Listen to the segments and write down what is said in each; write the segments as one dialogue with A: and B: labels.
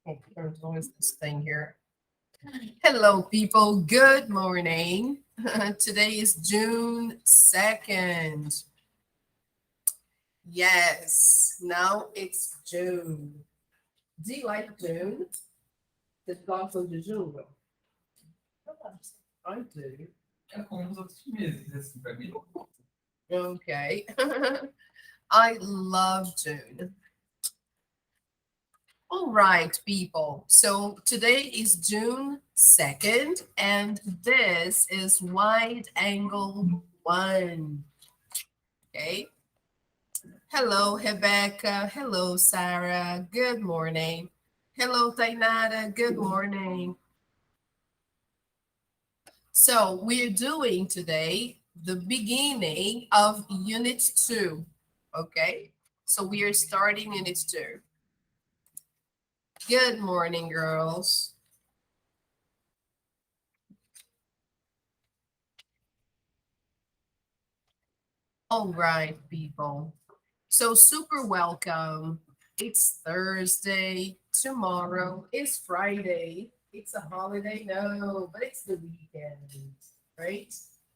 A: Oh, there's always this thing here. Hello, people. Good morning. Today is June 2nd. Yes, now it's June. Do you like June? Vocês gostam de junho? I do.
B: É como os outros meses, assim, pra mim.
A: Okay. I love June. All right, people. So today is June 2nd, and this is Wide Angle 1. Okay. Hello, Rebecca. Hello, Sarah. Good morning. Hello, Tainara. Good morning. So we're doing today the beginning of Unit 2. Okay. So we are starting Unit 2. Good morning, girls. All right, people. So super welcome. It's Thursday. Tomorrow is Friday. It's a holiday, no, but it's the weekend, right?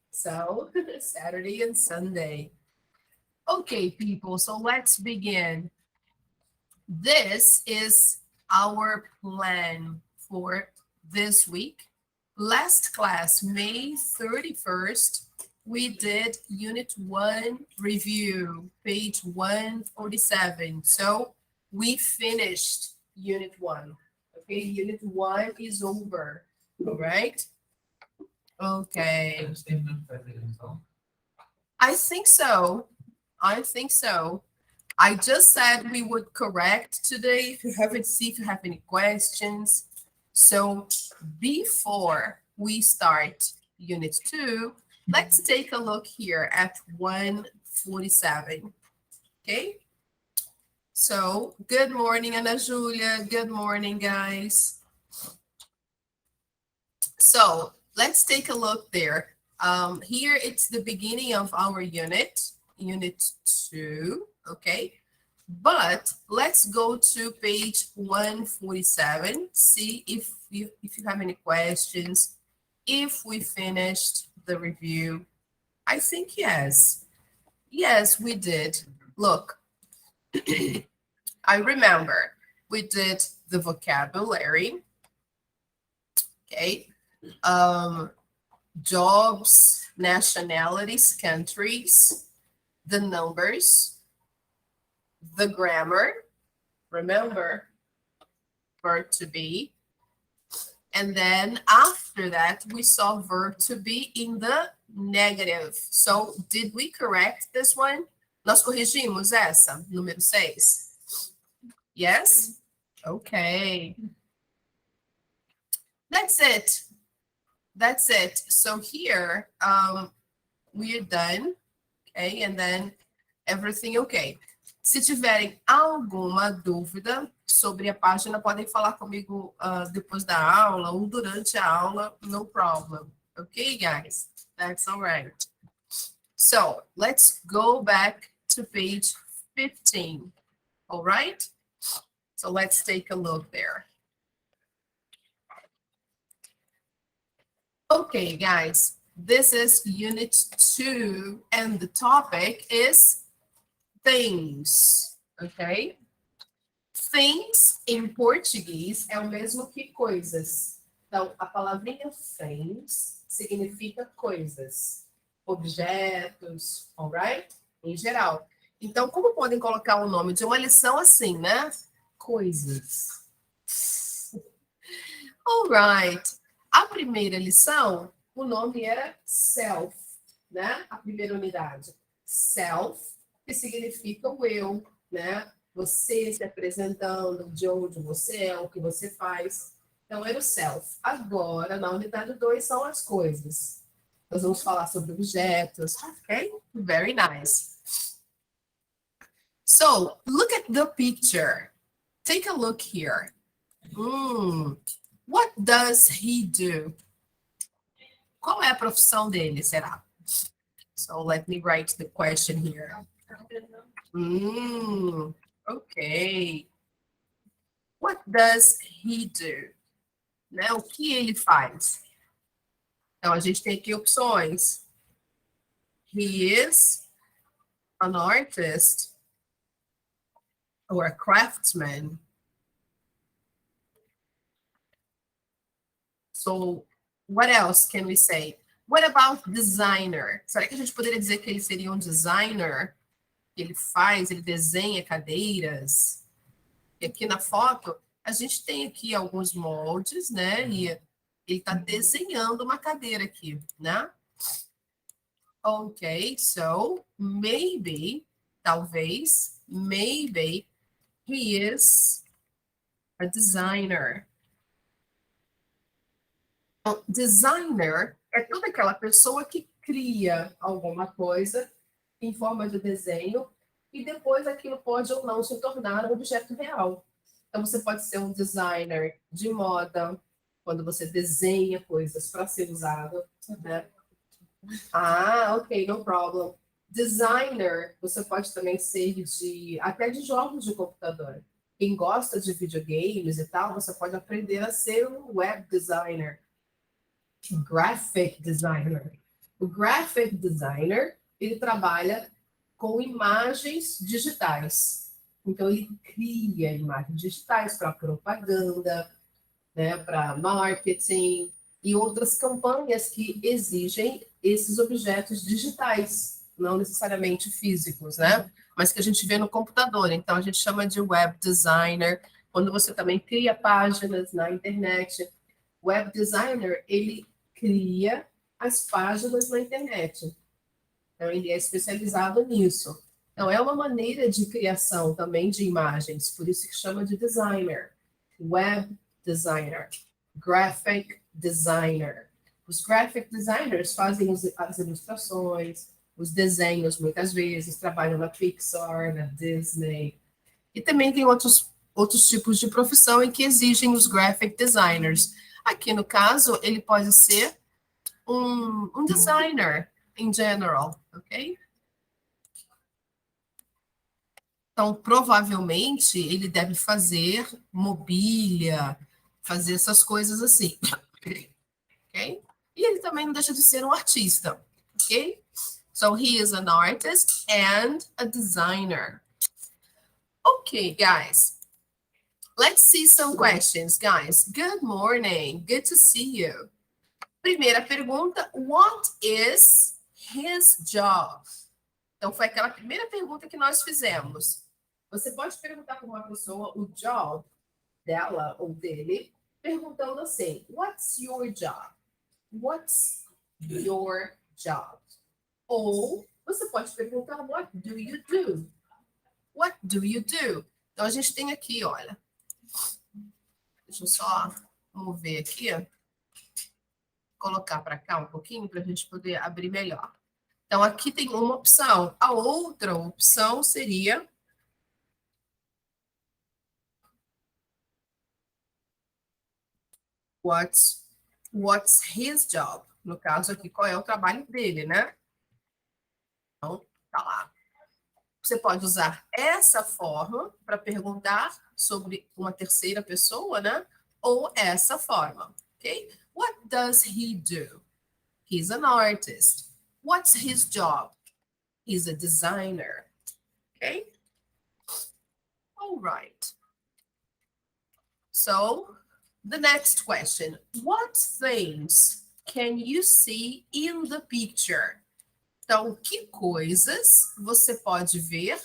A: So Saturday and Sunday. Okay, people, so let's begin. This is our plan for this week. Last class, May 31st, we did Unit 1 review, page 147. So we finished Unit 1. Okay, Unit 1 is over. All right? Okay.
B: A gente terminando de fazer então.
A: I think so. I think so. I just said we would correct today if you haven't see if you have any questions. So before we start unit 2, let's take a look here at 147. Okay? So good morning, Ana Julia. Good morning, guys. So let's take a look there. Here it's the beginning of our unit 2, okay? But let's go to page 147, see if you have any questions, if we finished the review. I think yes. Yes, we did. Look, I remember we did the vocabulary, okay? Jobs, nationalities, countries, the numbers, the grammar, remember, verb to be. And then after that, we saw verb to be in the negative. So did we correct this one? Nós corrigimos essa, número 6. Yes? Okay. That's it. That's it. So here, we're done. Okay, and then everything okay. Se tiverem alguma dúvida sobre a página, podem falar comigo depois da aula ou durante a aula, no problem. Okay, guys? That's all right. So let's go back to page 15. All right? So let's take a look there. Okay, guys, this is unit 2, and the topic is things, okay? Things, em português, é o mesmo que coisas. Então, a palavrinha things significa coisas, objetos, alright? Em geral. Então, como podem colocar o nome de uma lição assim, né? Coisas. Alright. A primeira lição, o nome era self, né? A primeira unidade. Self, que significa o eu, né? Você se apresentando, de onde você é, o que você faz. Então, era o self. Agora, na unidade 2, são as coisas. Nós vamos falar sobre objetos, ok? Very nice. So, look at the picture. Take a look here. What does he do? Qual é a profissão dele, será? So let me write the question here. Okay. What does he do? Né? O que ele faz? Então, a gente tem aqui opções. He is an artist or a craftsman. So, what else can we say? What about designer? Será que a gente poderia dizer que ele seria um designer? Ele faz, ele desenha cadeiras? E aqui na foto, a gente tem aqui alguns moldes, né? E ele está desenhando uma cadeira aqui, né? Okay, so maybe, talvez, maybe he is a designer. Então, designer é toda aquela pessoa que cria alguma coisa em forma de desenho e depois aquilo pode ou não se tornar um objeto real. Então, você pode ser um designer de moda, quando você desenha coisas para ser usado, né? Ah, ok, no problem. Designer, você pode também ser até de jogos de computador. Quem gosta de videogames e tal, você pode aprender a ser um web designer, graphic designer. O graphic designer, ele trabalha com imagens digitais. Então, ele cria imagens digitais para propaganda, né, para marketing e outras campanhas que exigem esses objetos digitais, não necessariamente físicos, né? Mas que a gente vê no computador. Então, a gente chama de web designer. Quando você também cria páginas na internet, web designer, ele cria as páginas na internet. Então, ele é especializado nisso. Então, é uma maneira de criação também de imagens, por isso que chama de designer. Web designer, graphic designer. Os graphic designers fazem as ilustrações, os desenhos, muitas vezes, trabalham na Pixar, na Disney. E também tem outros tipos de profissão em que exigem os graphic designers. Aqui, no caso, ele pode ser um designer, in general, ok? Então, provavelmente, ele deve fazer mobília, fazer essas coisas assim, ok? E ele também não deixa de ser um artista, ok? So, he is an artist and a designer. Okay, guys. Let's see some questions, guys. Good morning. Good to see you. Primeira pergunta, what is his job? Então, foi aquela primeira pergunta que nós fizemos. Você pode perguntar para uma pessoa o job dela ou dele, perguntando assim, what's your job? What's your job? Ou você pode perguntar, what do you do? What do you do? Então, a gente tem aqui, olha. Deixa eu só mover aqui, colocar para cá um pouquinho para a gente poder abrir melhor. Então, aqui tem uma opção. A outra opção seria what's his job? No caso aqui, qual é o trabalho dele, né? Então, tá lá. Você pode usar essa forma para perguntar sobre uma terceira pessoa, né? Ou essa forma, ok? What does he do? He's an artist. What's his job? He's a designer. Okay? All right. So, the next question. What things can you see in the picture? Então, que coisas você pode ver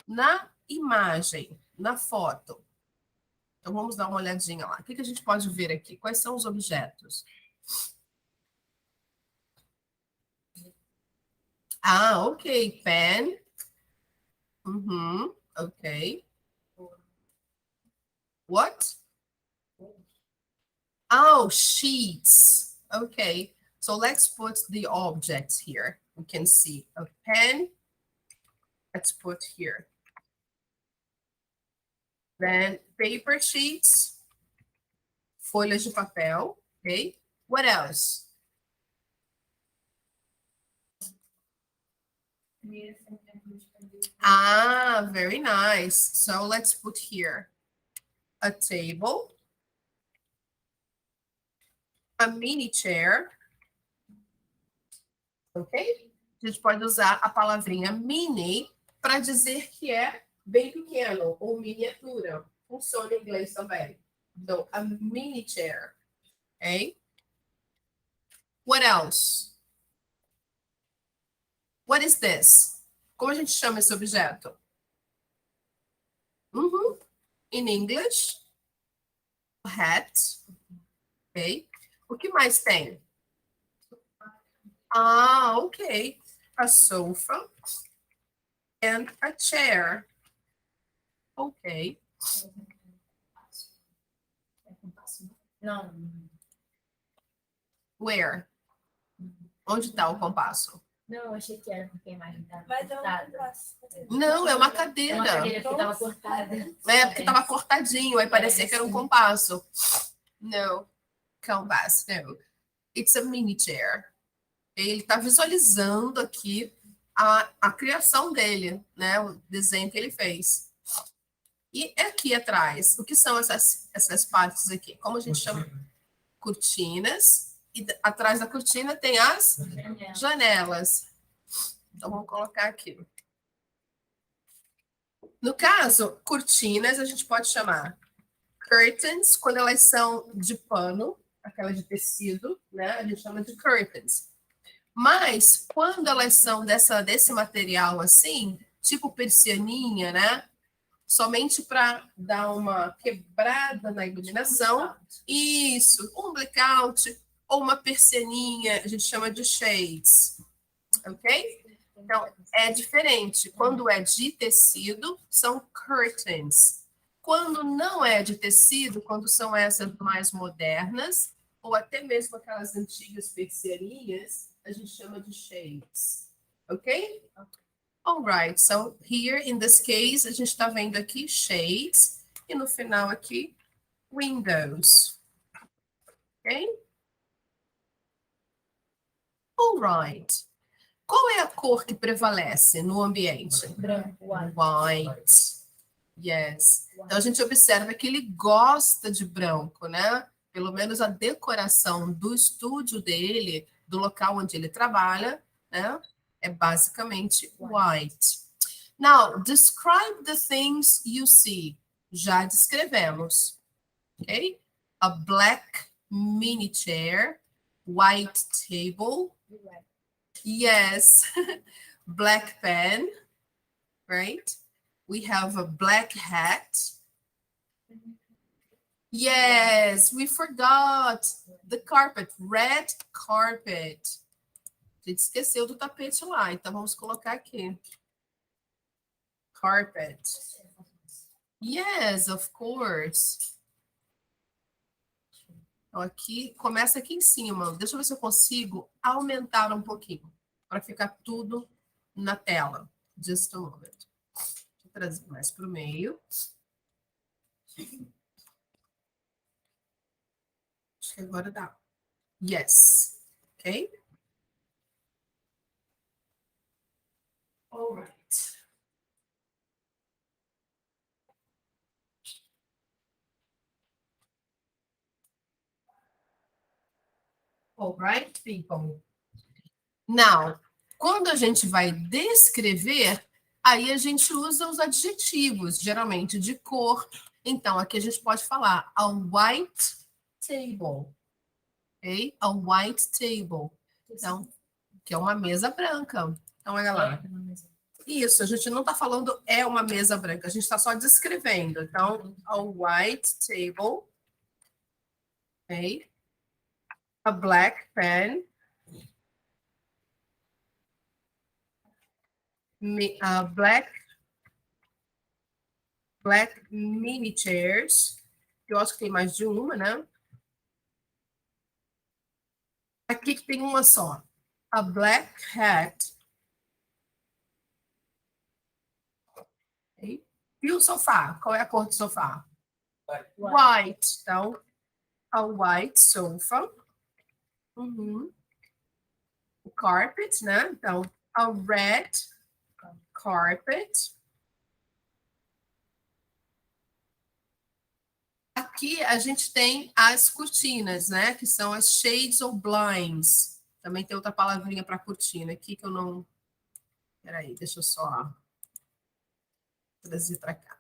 A: na imagem, na foto? Então, vamos dar uma olhadinha lá. O que a gente pode ver aqui? Quais são os objetos? Ah, ok. Pen. Ok. What? Oh, sheets. Okay. So let's put the objects here. We can see a pen. Let's put here. Then paper sheets. Folhas de papel. Okay. What else? Ah, very nice. So let's put here a table, a mini chair, ok? A gente pode usar a palavrinha mini para dizer que é bem pequeno ou miniatura. Funciona em inglês também. Então, a mini chair, ok? What else? What is this? Como a gente chama esse objeto? In English, hat, ok? O que mais tem? Ah, ok. A sofa and a chair. Ok.
C: Não.
A: Where? Onde está o compasso?
C: Não, achei que era porque a imagem estava
D: Mas é um
C: cortada.
D: compasso.
A: Não, é uma
C: É
A: cadeira.
C: uma cadeira que estava cortada.
A: É porque estava cortadinho, aí parecia que era um compasso. No, compass, no. It's a mini chair. Ele está visualizando aqui a criação dele, né? O desenho que ele fez. E aqui atrás, o que são essas partes aqui? Como a gente chama? Cortinas. E atrás da cortina tem as janelas. Então, vamos colocar aqui. No caso, cortinas, a gente pode chamar curtains, quando elas são de pano, aquela de tecido, né? A gente chama de curtains. Mas, quando elas são desse material assim, tipo persianinha, né? Somente para dar uma quebrada na iluminação. Isso, um blackout ou uma persianinha, a gente chama de shades, ok? Então, é diferente. Quando é de tecido, são curtains. Quando não é de tecido, quando são essas mais modernas, ou até mesmo aquelas antigas persianinhas, a gente chama de shades, ok? All right, so here in this case, a gente está vendo aqui shades, e no final aqui, windows, ok? All right. Qual é a cor que prevalece no ambiente?
C: Branco,
A: White. Yes. Então a gente observa que ele gosta de branco, né? Pelo menos a decoração do estúdio dele, do local onde ele trabalha, né? É basicamente white. Now, describe the things you see. Já descrevemos, ok? A black mini chair, white table. Yes, black pen, right? We have a black hat. Yes, we forgot the carpet, red carpet. A gente esqueceu do tapete lá, então vamos colocar aqui. Carpet. Yes, of course. Então, aqui, começa aqui em cima. Deixa eu ver se eu consigo aumentar um pouquinho, para ficar tudo na tela. Just a moment. Deixa eu trazer mais para o meio. Acho que agora dá. Yes. Ok? All right. All right, people. Now, quando a gente vai descrever, aí a gente usa os adjetivos, geralmente de cor. Então, aqui a gente pode falar a white table. Ok? A white table. Então, que é uma mesa branca. Então, olha lá. Isso, a gente não está falando é uma mesa branca, a gente está só descrevendo. Então, a white table. Ok? A black pen. Black mini chairs. Eu acho que tem mais de uma, né? Aqui que tem uma só. A black hat. Okay. E o sofá? Qual é a cor do sofá? White. Então, a white sofa. Uhum. O carpet, né? Então, a red carpet. Aqui a gente tem as cortinas, né? Que são as shades ou blinds. Também tem outra palavrinha para cortina aqui que eu não. Peraí, deixa eu só trazer para cá.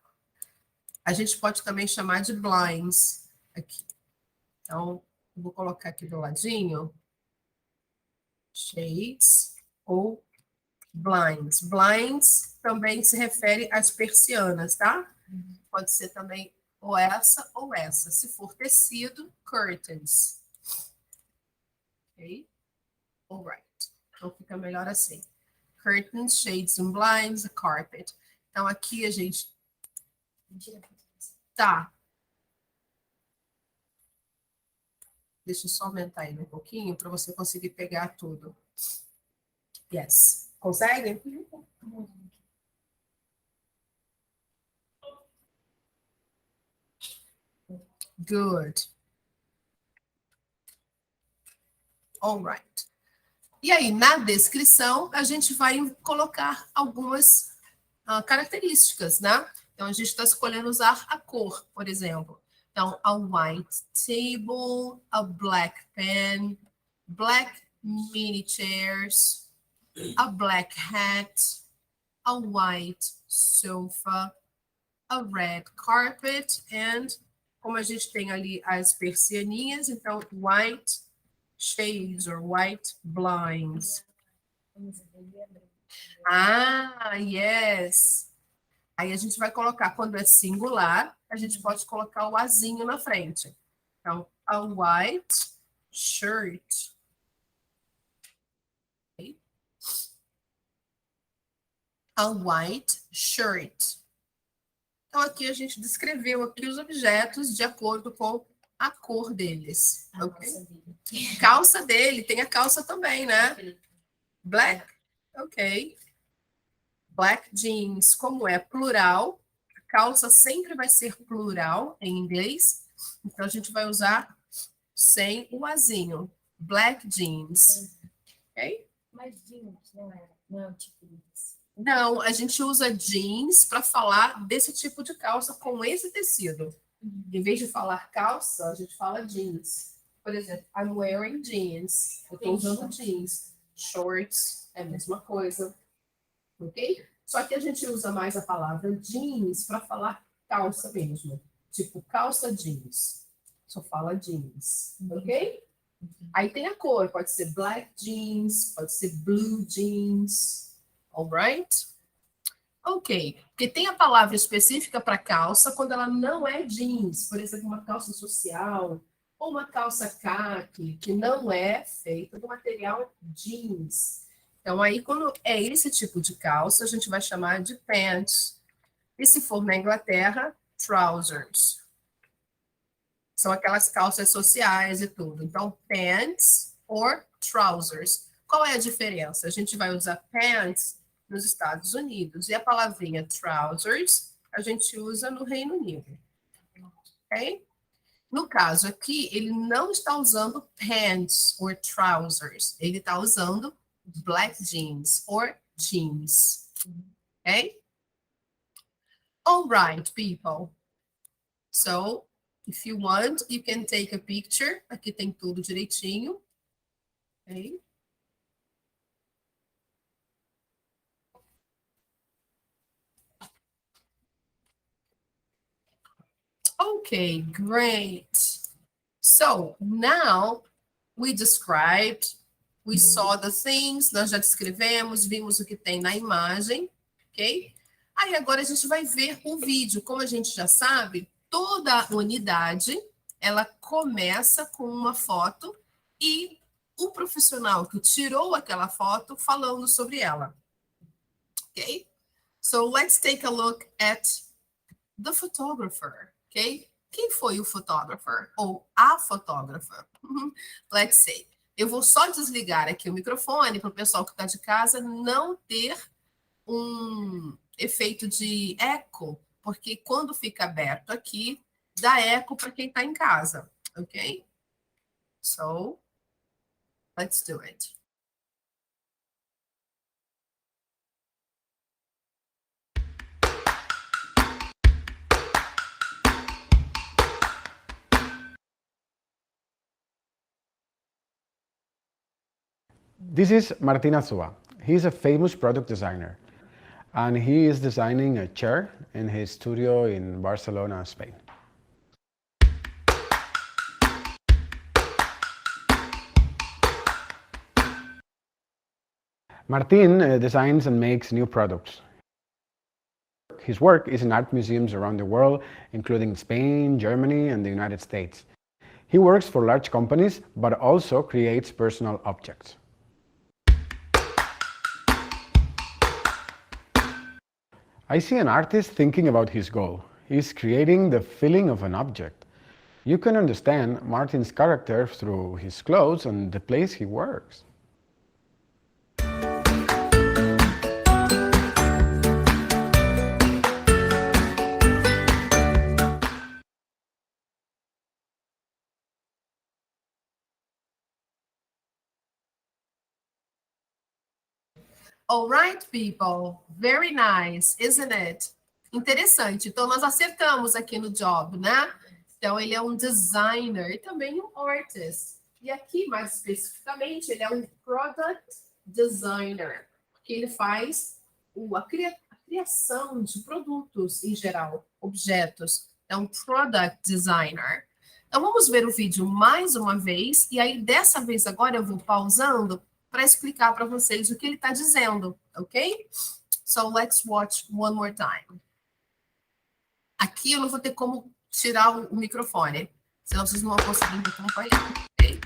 A: A gente pode também chamar de blinds aqui. Então, eu vou colocar aqui do ladinho. Shades ou blinds. Blinds também se refere às persianas, tá? Pode ser também ou essa ou essa. Se for tecido, curtains. Ok? Alright. Então fica melhor assim. Curtains, shades and blinds, a carpet. Então aqui a gente
C: Mentira.
A: tá. Deixa eu só aumentar ele um pouquinho para você conseguir pegar tudo. Yes. Consegue? Good. Alright. E aí, na descrição, a gente vai colocar algumas características, né? Então, a gente está escolhendo usar a cor, por exemplo. Então, a white table, a black pen, black mini chairs, a black hat, a white sofa, a red carpet, and, como a gente tem ali as persianinhas, então, white shades or white blinds. Ah, yes. Aí a gente vai colocar, quando é singular, a gente pode colocar o azinho na frente. Então, a white shirt. Okay. A white shirt. Então, aqui a gente descreveu aqui os objetos de acordo com a cor deles. Ok? Calça dele, tem a calça também, né? Black, ok. Black jeans, como é plural, a calça sempre vai ser plural em inglês, então a gente vai usar sem o azinho. Black jeans, ok?
C: Mas jeans não é o tipo disso.
A: Não, a gente usa jeans para falar desse tipo de calça com esse tecido. Em vez de falar calça, a gente fala jeans. Por exemplo, I'm wearing jeans. Eu estou usando jeans. Shorts é a mesma coisa. Ok? Só que a gente usa mais a palavra jeans para falar calça mesmo. Tipo, calça jeans. Só fala jeans. Ok? Aí tem a cor. Pode ser black jeans, pode ser blue jeans. Alright? Ok. Porque tem a palavra específica para calça quando ela não é jeans. Por exemplo, uma calça social ou uma calça caqui, que não é feita do material jeans. Então, aí, quando é esse tipo de calça, a gente vai chamar de pants. E se for na Inglaterra, trousers. São aquelas calças sociais e tudo. Então, pants or trousers. Qual é a diferença? A gente vai usar pants nos Estados Unidos e a palavrinha trousers a gente usa no Reino Unido. Ok? No caso aqui, ele não está usando pants or trousers. Ele está usando black jeans or jeans. Okay? All right, people. So, if you want, you can take a picture. Aqui tem tudo direitinho. Okay? Okay, great. So, now we described, we saw the things, nós já descrevemos, vimos o que tem na imagem, ok? Aí agora a gente vai ver o vídeo. Como a gente já sabe, toda unidade, ela começa com uma foto e o profissional que tirou aquela foto falando sobre ela. Ok? So, let's take a look at the photographer, ok? Quem foi o photographer? Ou a fotógrafa? Let's say. Eu vou só desligar aqui o microfone para o pessoal que está de casa não ter um efeito de eco, porque quando fica aberto aqui, dá eco para quem está em casa, ok? So, let's do it.
D: This is Martin Azua. He's a famous product designer, and he is designing a chair in his studio in Barcelona, Spain. Martin designs and makes new products. His work is in art museums around the world, including Spain, Germany, and the United States. He works for large companies, but also creates personal objects. I see an artist thinking about his goal. He's creating the feeling of an object. You can understand Martin's character through his clothes and the place he works.
A: All right, people. Very nice, isn't it? Interessante. Então, nós acertamos aqui no job, né? Então, ele é um designer e também um artist. E aqui, mais especificamente, ele é um product designer, porque ele faz a criação de produtos em geral, objetos. É um product designer. Então, vamos ver o vídeo mais uma vez. E aí, dessa vez agora, eu vou pausando para explicar para vocês o que ele está dizendo, ok? So, let's watch one more time. Aqui eu não vou ter como tirar o microfone, senão vocês não vão conseguir me acompanhar, ok?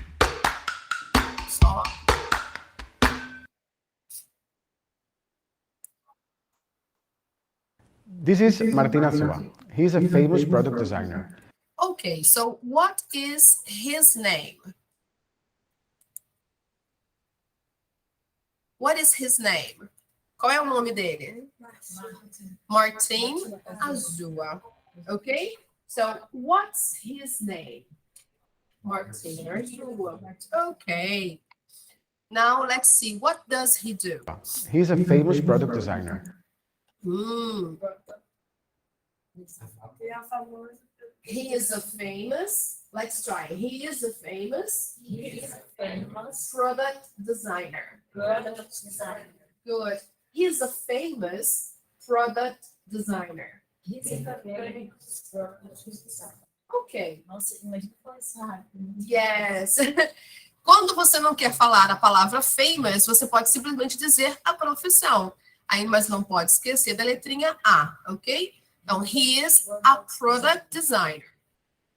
A: Só.
D: This is Martin Azua. He's a famous product designer.
A: Okay, so what is his name? What is his name? Qual é o nome dele? Martin Azua. Okay? So, what's his name? Martin Azua. Okay. Now, let's see. What does he do?
D: He's a famous product designer.
A: He is a famous, let's try. He is a famous product designer. Good. He is a famous product designer. Ok.
C: Nossa, imagina falar isso rápido.
A: Yes. Quando você não quer falar a palavra famous, você pode simplesmente dizer a profissão. Aí, mas não pode esquecer da letrinha A, ok? Então, he is a product designer.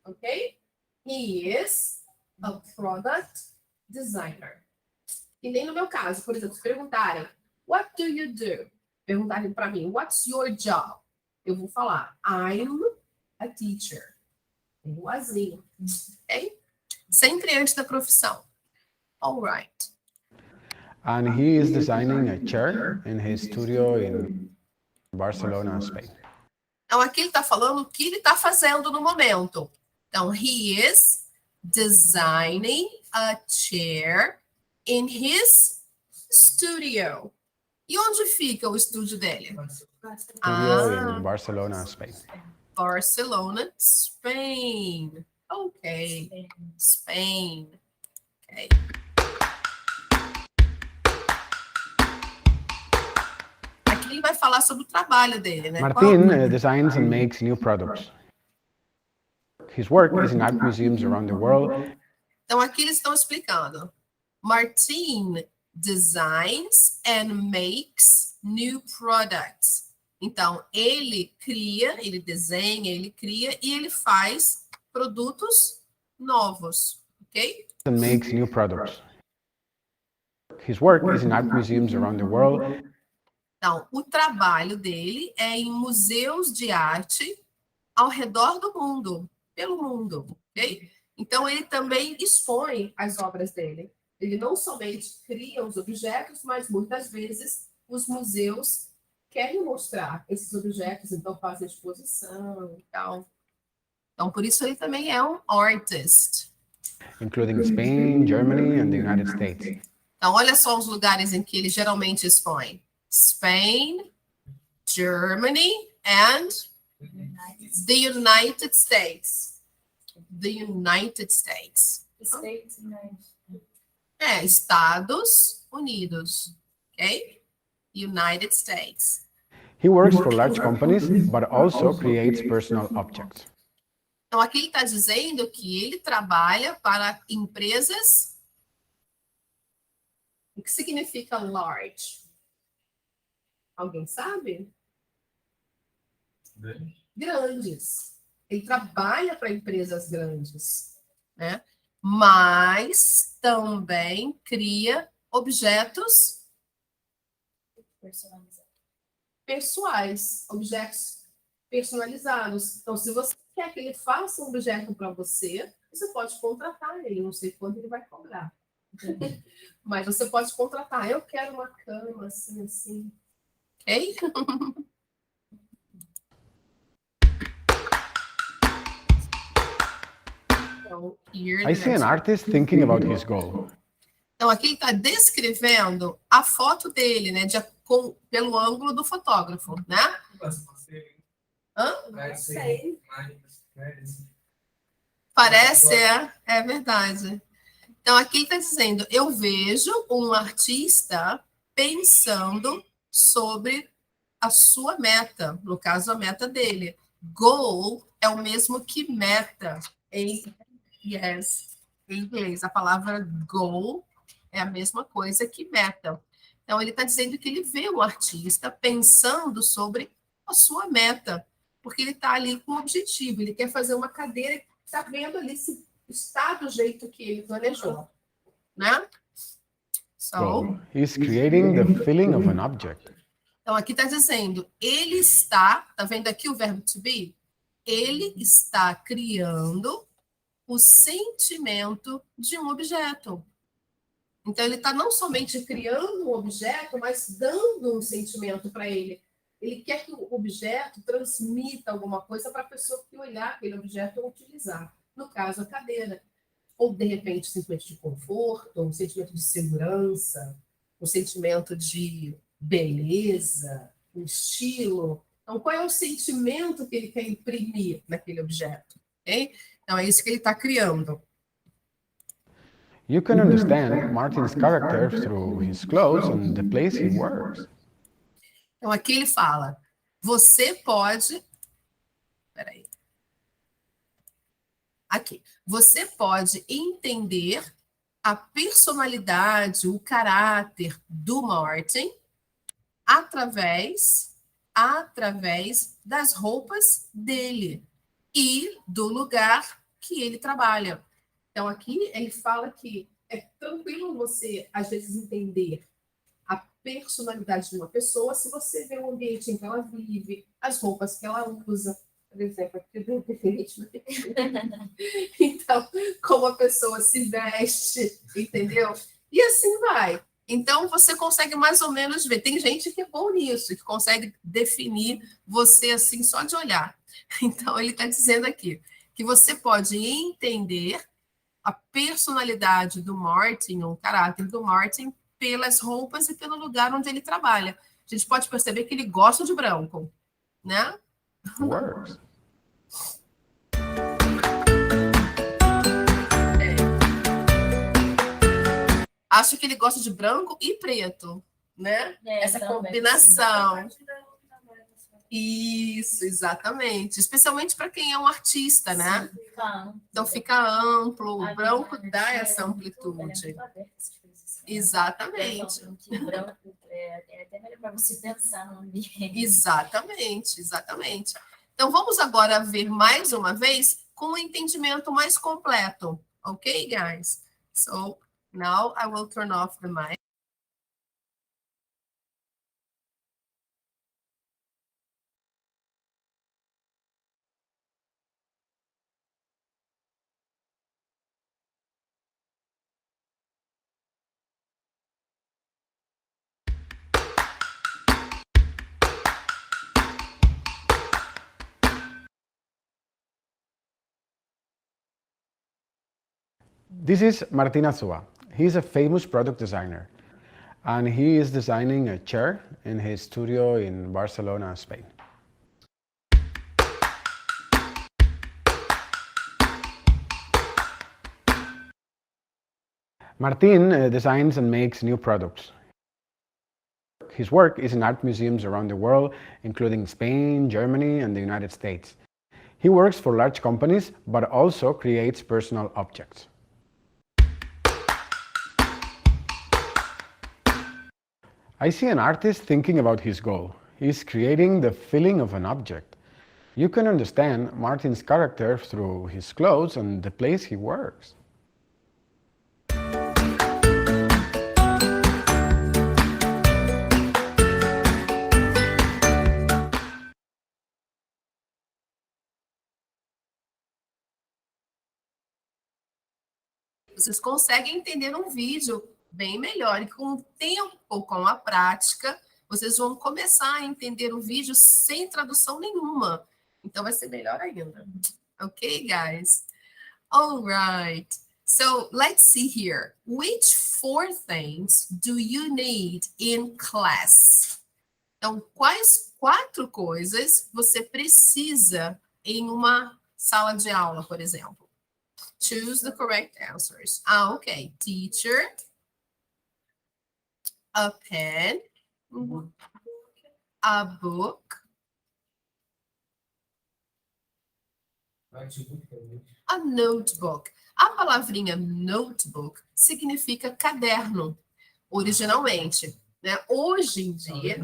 A: Ok? He is a product designer. E nem no meu caso, por exemplo, se perguntarem, what do you do? Perguntarem para mim, what's your job? Eu vou falar, I'm a teacher. Igualzinho. Ok? Sempre antes da profissão. All right.
D: And he is designing a chair in his studio in Barcelona, Spain.
A: Então, aqui ele está falando o que ele está fazendo no momento. Então, he is designing a chair in his studio. E onde fica o estúdio dele?
D: Studio in Barcelona, Spain.
A: Barcelona, Spain. Ok. Spain. Ok. Aqui ele vai falar sobre o trabalho dele, né?
D: Martin designs and makes new products. His work is in art museums around the world.
A: Então, aqui eles estão explicando. Martin designs and makes new products. Então, ele cria, ele desenha, ele cria e ele faz produtos novos, ok?
D: And makes new products. His work is in art museums around the world.
A: Então, o trabalho dele é em museus de arte ao redor do mundo, pelo mundo, ok? Então, ele também expõe as obras dele. Ele não somente cria os objetos, mas muitas vezes os museus querem mostrar esses objetos, então fazem exposição e tal. Então, por isso ele também é um artist.
D: Including Spain, Germany, and the United States.
A: Então, olha só os lugares em que ele geralmente expõe. Spain, Germany, and the United States. The United States.
C: States United.
A: Estados Unidos, ok? United States.
D: He works for large companies, but also creates personal objects.
A: Então, aqui ele está dizendo que ele trabalha para empresas. O que significa large? Alguém sabe? Grandes. Ele trabalha para empresas grandes, né? Mas também cria objetos
C: Personalizado.
A: pessoais, objetos personalizados. Então, se você quer que ele faça um objeto para você, você pode contratar ele, não sei quanto ele vai cobrar. Mas você pode contratar. Eu quero uma cama assim, assim. Ok? Então, here
D: I
A: the
D: see an
A: next-
D: artist thinking about his goal.
A: Então, aqui ele está descrevendo a foto dele, né? Pelo ângulo do fotógrafo, né? Hã?
C: Não sei.
A: Parece, é verdade. Então, aqui está dizendo, eu vejo um artista pensando sobre a sua meta, no caso, a meta dele. Goal é o mesmo que meta em inglês. A palavra goal é a mesma coisa que meta. Então, ele está dizendo que ele vê o artista pensando sobre a sua meta, porque ele está ali com um objetivo, ele quer fazer uma cadeira e está vendo ali se está do jeito que ele planejou, né?
D: Goal. He's creating the feeling of an object.
A: Então, aqui está dizendo, ele está, tá vendo aqui o verbo to be? Ele está criando o sentimento de um objeto. Então, ele está não somente criando um objeto, mas dando um sentimento para ele. Ele quer que o objeto transmita alguma coisa para a pessoa que olhar aquele objeto ou utilizar. No caso, a cadeira. Ou, de repente, um sentimento de conforto, um sentimento de segurança, um sentimento de beleza, um estilo. Então, qual é o sentimento que ele quer imprimir naquele objeto? Okay? Então, é isso que ele está criando.
D: You can understand Martin's character through his clothes and the place he works.
A: Então, aqui ele fala, você pode... Peraí. Aqui. Você pode entender a personalidade, o caráter do Martin através das roupas dele e do lugar que ele trabalha. Então, aqui ele fala que é tranquilo você, às vezes, entender a personalidade de uma pessoa se você vê o ambiente em que ela vive, as roupas que ela usa. Por exemplo, aqui eu definitivamente. Então, como a pessoa se veste, entendeu? E assim vai. Então, você consegue mais ou menos ver. Tem gente que é bom nisso, que consegue definir você assim só de olhar. Então, ele está dizendo aqui que você pode entender a personalidade do Martin, o caráter do Martin, pelas roupas e pelo lugar onde ele trabalha. A gente pode perceber que ele gosta de branco, né?
D: Works.
A: Acho que ele gosta de branco e preto, né? Essa combinação. Isso, exatamente. Especialmente para quem é um artista, né? Então fica amplo, o branco dá essa amplitude. Exatamente.
C: Branco é até melhor para você pensar no ambiente.
A: Exatamente, exatamente. Então vamos agora ver mais uma vez com um entendimento mais completo. Ok, guys? So now I will turn off the mic.
D: This is Martin Azua. He's a famous product designer, and he is designing a chair in his studio in Barcelona, Spain. Martin designs and makes new products. His work is in art museums around the world, including Spain, Germany, and the United States. He works for large companies, but also creates personal objects. I see an artist thinking about his goal. He's creating the feeling of an object. You can understand Martin's character through his clothes and the place he works.
A: Vocês conseguem entender um vídeo bem melhor. E com o tempo, com a prática, vocês vão começar a entender o vídeo sem tradução nenhuma. Então vai ser melhor ainda. Ok, guys? All right. So let's see here. Which 4 things do you need in class? Então, quais 4 coisas você precisa em uma sala de aula, por exemplo? Choose the correct answers. Okay. Teacher, a pen, a book, a notebook. A palavrinha notebook significa caderno, originalmente, né? Hoje em dia,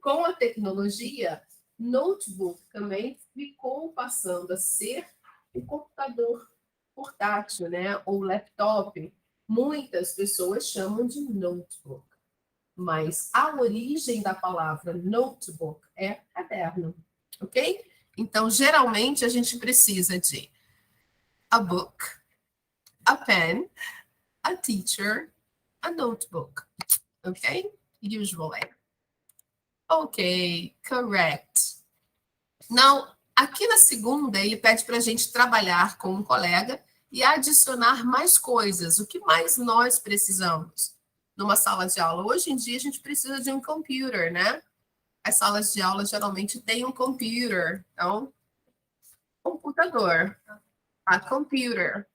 A: com a tecnologia, notebook também ficou passando a ser um computador portátil, né? Ou laptop. Muitas pessoas chamam de notebook. Mas a origem da palavra notebook é caderno, ok? Então, geralmente, a gente precisa de a book, a pen, a teacher, a notebook, ok? Usually. Ok, correct. Now, aqui na segunda, ele pede para a gente trabalhar com um colega e adicionar mais coisas. O que mais nós precisamos numa sala de aula? Hoje em dia, a gente precisa de um computer, né? As salas de aula geralmente têm um computer. Então, computador. A computer.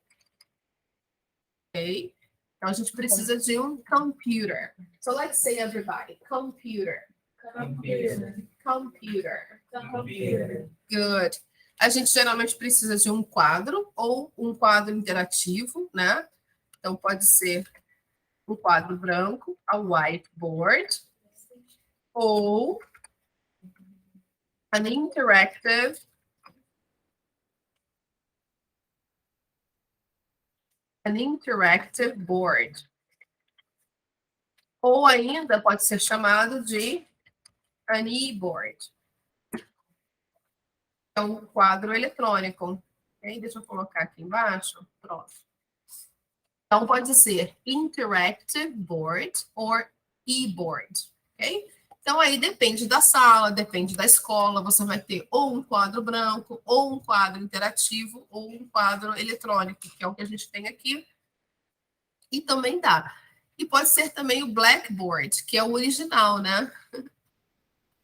A: Ok? Então, a gente precisa de um computer. So, let's say everybody. Computer.
C: Computer.
A: Computer.
C: Computer.
A: Good. A gente geralmente precisa de um quadro ou um quadro interativo, né? Então, pode ser um quadro branco, a whiteboard, ou an interactive board. Ou ainda pode ser chamado de an e-board. É um quadro eletrônico. Okay? Deixa eu colocar aqui embaixo. Pronto. Então, pode ser interactive board or e-board. Ok? Então, aí depende da sala, depende da escola. Você vai ter ou um quadro branco, ou um quadro interativo, ou um quadro eletrônico, que é o que a gente tem aqui. E também dá. E pode ser também o blackboard, que é o original, né?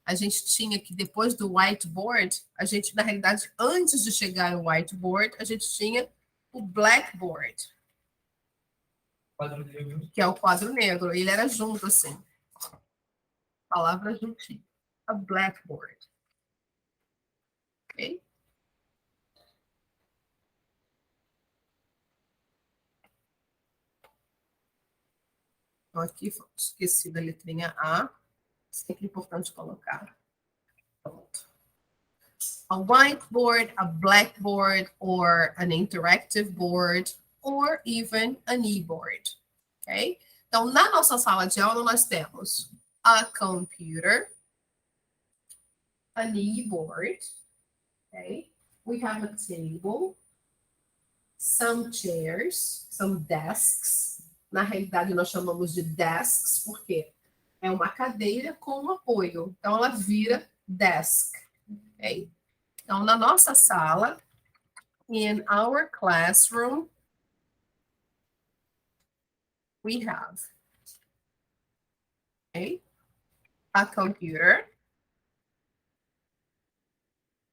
A: A gente tinha que depois do whiteboard, a gente, na realidade, antes de chegar ao whiteboard, a gente tinha o blackboard,
B: Quadro negro.
A: que é o quadro negro. Ele era junto, assim. Palavra juntinho. A blackboard. Ok? Então, aqui, esqueci da letrinha A. Sempre importante colocar. Pronto. A whiteboard, a blackboard, or an interactive board, or even an e-board. Ok? Então, na nossa sala de aula, nós temos a computer, an e-board, okay? We have a table, some chairs, some desks. Na realidade, nós chamamos de desks porque é uma cadeira com um apoio. Então, ela vira desk. Okay? Então, na nossa sala, in our classroom, we have a computer,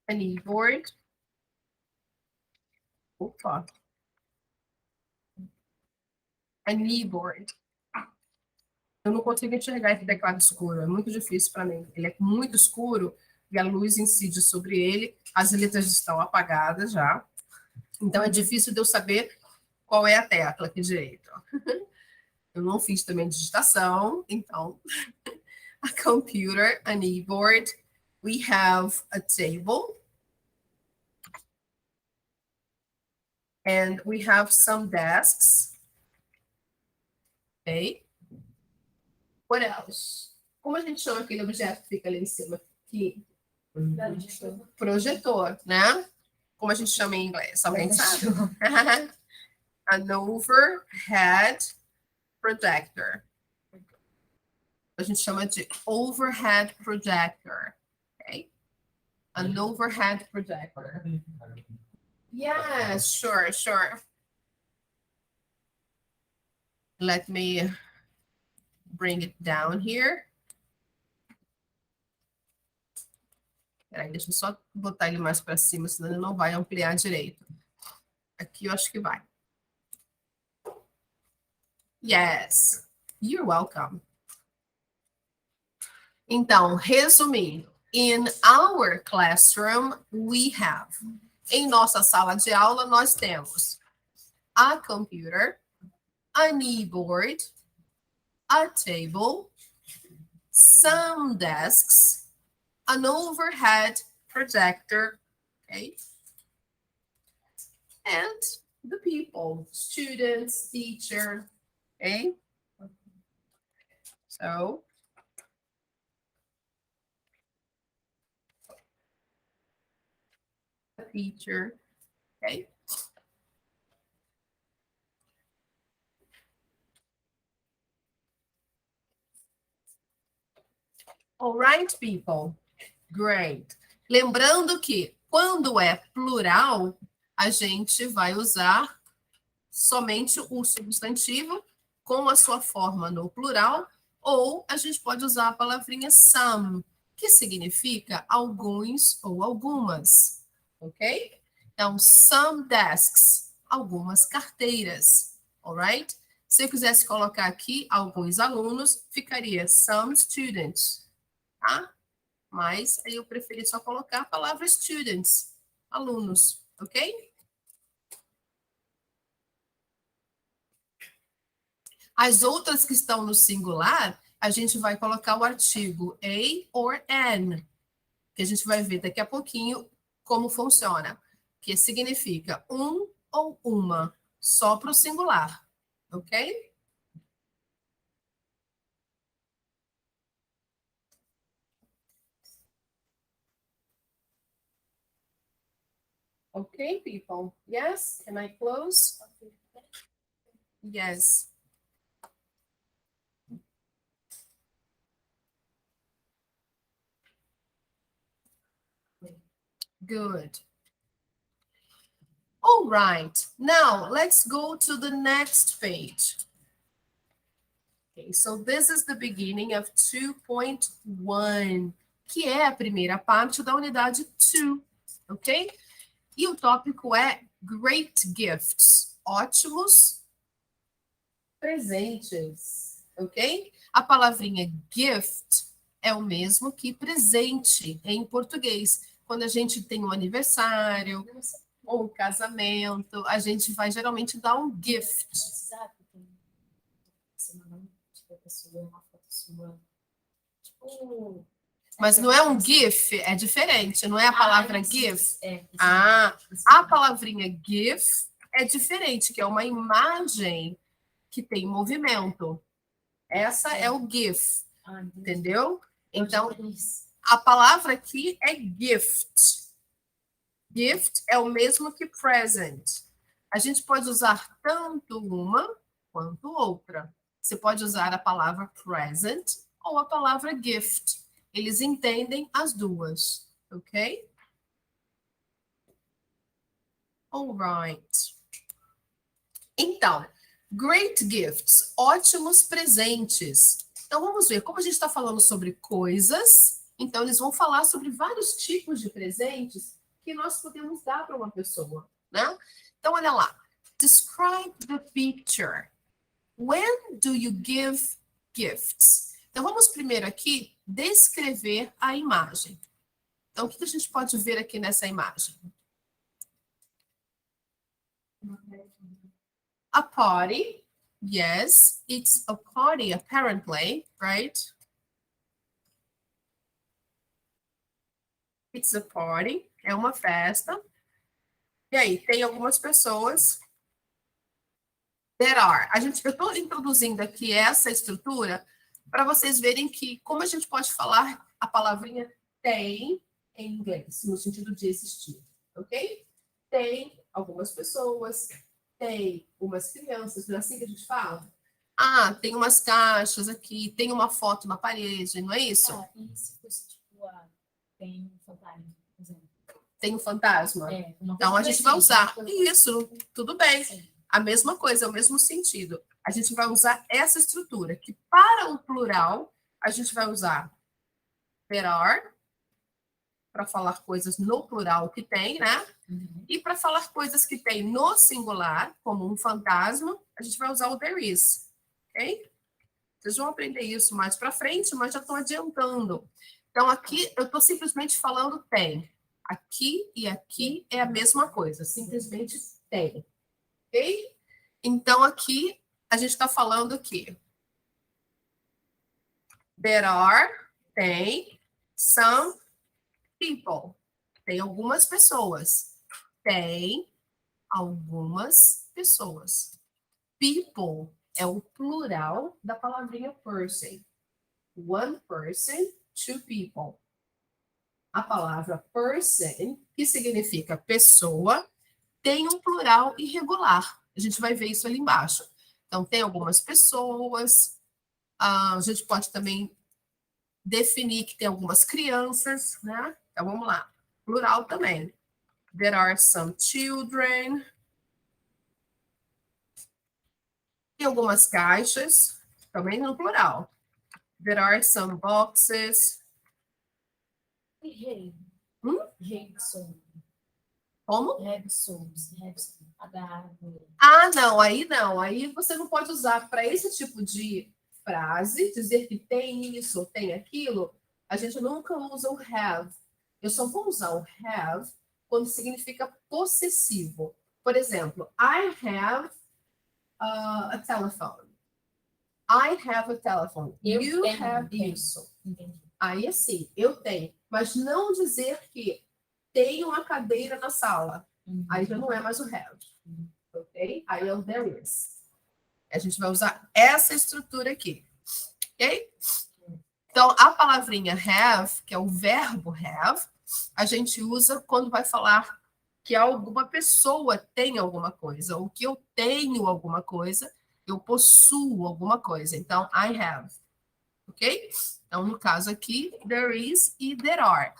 A: an e-board, opa, A kneeboard. Eu não consigo enxergar esse teclado escuro, é muito difícil para mim. Ele é muito escuro e a luz incide sobre ele, as letras estão apagadas já. Então é difícil de eu saber qual é a tecla aqui direito. Eu não fiz também digitação, então a computer, a kneeboard, we have a table, and we have some desks. Okay. What else? Como a gente chama aquele objeto que fica ali em cima? Que projetor, né? Como a gente chama em inglês? Alguém sabe? An overhead projector. A gente chama de overhead projector. Okay? An overhead projector. Yes, sure, sure. Let me bring it down here. Peraí, deixa eu só botar ele mais para cima, senão ele não vai ampliar direito. Aqui eu acho que vai. Yes, you're welcome. Então, resumindo, in our classroom we have. Em nossa sala de aula nós temos a computer, a kneeboard, a table, some desks, an overhead projector, okay? And the people, students, teacher, okay? So, the teacher, okay? All right, people. Great. Lembrando que quando é plural, a gente vai usar somente o substantivo com a sua forma no plural, ou a gente pode usar a palavrinha some, que significa alguns ou algumas, ok? Então, some desks, algumas carteiras, alright? Se eu quisesse colocar aqui alguns alunos, ficaria some students, tá? Mas aí eu preferi só colocar a palavra students, alunos, ok? As outras que estão no singular, a gente vai colocar o artigo a or an, que a gente vai ver daqui a pouquinho como funciona, que significa um ou uma, só para o singular, ok? Okay, people. Yes, can I close? Yes. Good. All right, now let's go to the next page. Okay, so this is the beginning of 2.1, que é a primeira parte da unidade 2, ok? E o tópico é Great Gifts, ótimos presentes, ok? A palavrinha gift é o mesmo que presente em português. Quando a gente tem um aniversário ou um casamento, a gente vai geralmente dar um gift.
C: WhatsApp, você manda tipo, a pessoa, uma foto sua. Tipo.
A: Mas não é um GIF, é diferente, não é a palavra GIF.
C: É,
A: A palavrinha GIF é diferente, que é uma imagem que tem movimento. Essa é o GIF, entendeu? Então, a palavra aqui é gift. Gift é o mesmo que present. A gente pode usar tanto uma quanto outra. Você pode usar a palavra present ou a palavra gift. Eles entendem as duas, ok? All right. Então, great gifts, ótimos presentes. Então, vamos ver, como a gente está falando sobre coisas, então eles vão falar sobre vários tipos de presentes que nós podemos dar para uma pessoa, né? Então, olha lá. Describe the picture. When do you give gifts? Então, vamos primeiro aqui descrever a imagem. Então, o que a gente pode ver aqui nessa imagem? A party. Yes, it's a party, apparently, right? It's a party. É uma festa. E aí, tem algumas pessoas. There are. Eu estou introduzindo aqui essa estrutura para vocês verem que como a gente pode falar a palavrinha tem em inglês, no sentido de existir, ok? Tem algumas pessoas, tem umas crianças, não é assim que a gente fala? Ah, tem umas caixas aqui, tem uma foto na parede, não é isso?
C: Ah, e se fosse tipo, tem um fantasma, por exemplo.
A: Tem um fantasma?
C: É, uma
A: Então, a
C: coisa
A: gente vai
C: parecida,
A: usar
C: uma coisa parecida.
A: isso, tudo bem.
C: Sim.
A: A mesma coisa, o mesmo sentido. A gente vai usar essa estrutura, que para o plural, a gente vai usar there are, para falar coisas no plural que tem, né?
C: Uhum.
A: E para falar coisas que tem no singular, como um fantasma, a gente vai usar o there is, ok? Vocês vão aprender isso mais para frente, mas já estou adiantando. Então, aqui eu estou simplesmente falando tem. Aqui e aqui é a mesma coisa, simplesmente tem. Ok? Então, aqui a gente está falando que there are, tem, some people. Tem algumas pessoas. Tem algumas pessoas. People é o plural da palavrinha person. One person, two people. A palavra person, que significa pessoa, tem um plural irregular. A gente vai ver isso ali embaixo. Então, tem algumas pessoas. A gente pode também definir que tem algumas crianças, né? Então, vamos lá. Plural também. There are some children. Tem algumas caixas, também no plural. There are some boxes.
C: E rei? Rei.
A: Como?
C: Revson.
A: Ah, não, aí não. Aí você não pode usar para esse tipo de frase, dizer que tem isso ou tem aquilo. A gente nunca usa o have. Eu só vou usar o have quando significa possessivo. Por exemplo, I have a telephone. I have a telephone. You
C: tenho,
A: have
C: tenho.
A: isso.
C: Entendi.
A: Aí, assim, eu tenho. Mas não dizer que tem uma cadeira na sala.
C: Uhum.
A: Aí já não é mais o have. Ok? Aí é o there is. A gente vai usar essa estrutura aqui. Ok? Então, a palavrinha have, que é o verbo have, a gente usa quando vai falar que alguma pessoa tem alguma coisa, ou que eu tenho alguma coisa, eu possuo alguma coisa. Então, I have. Ok? Então, no caso aqui, there is e there are.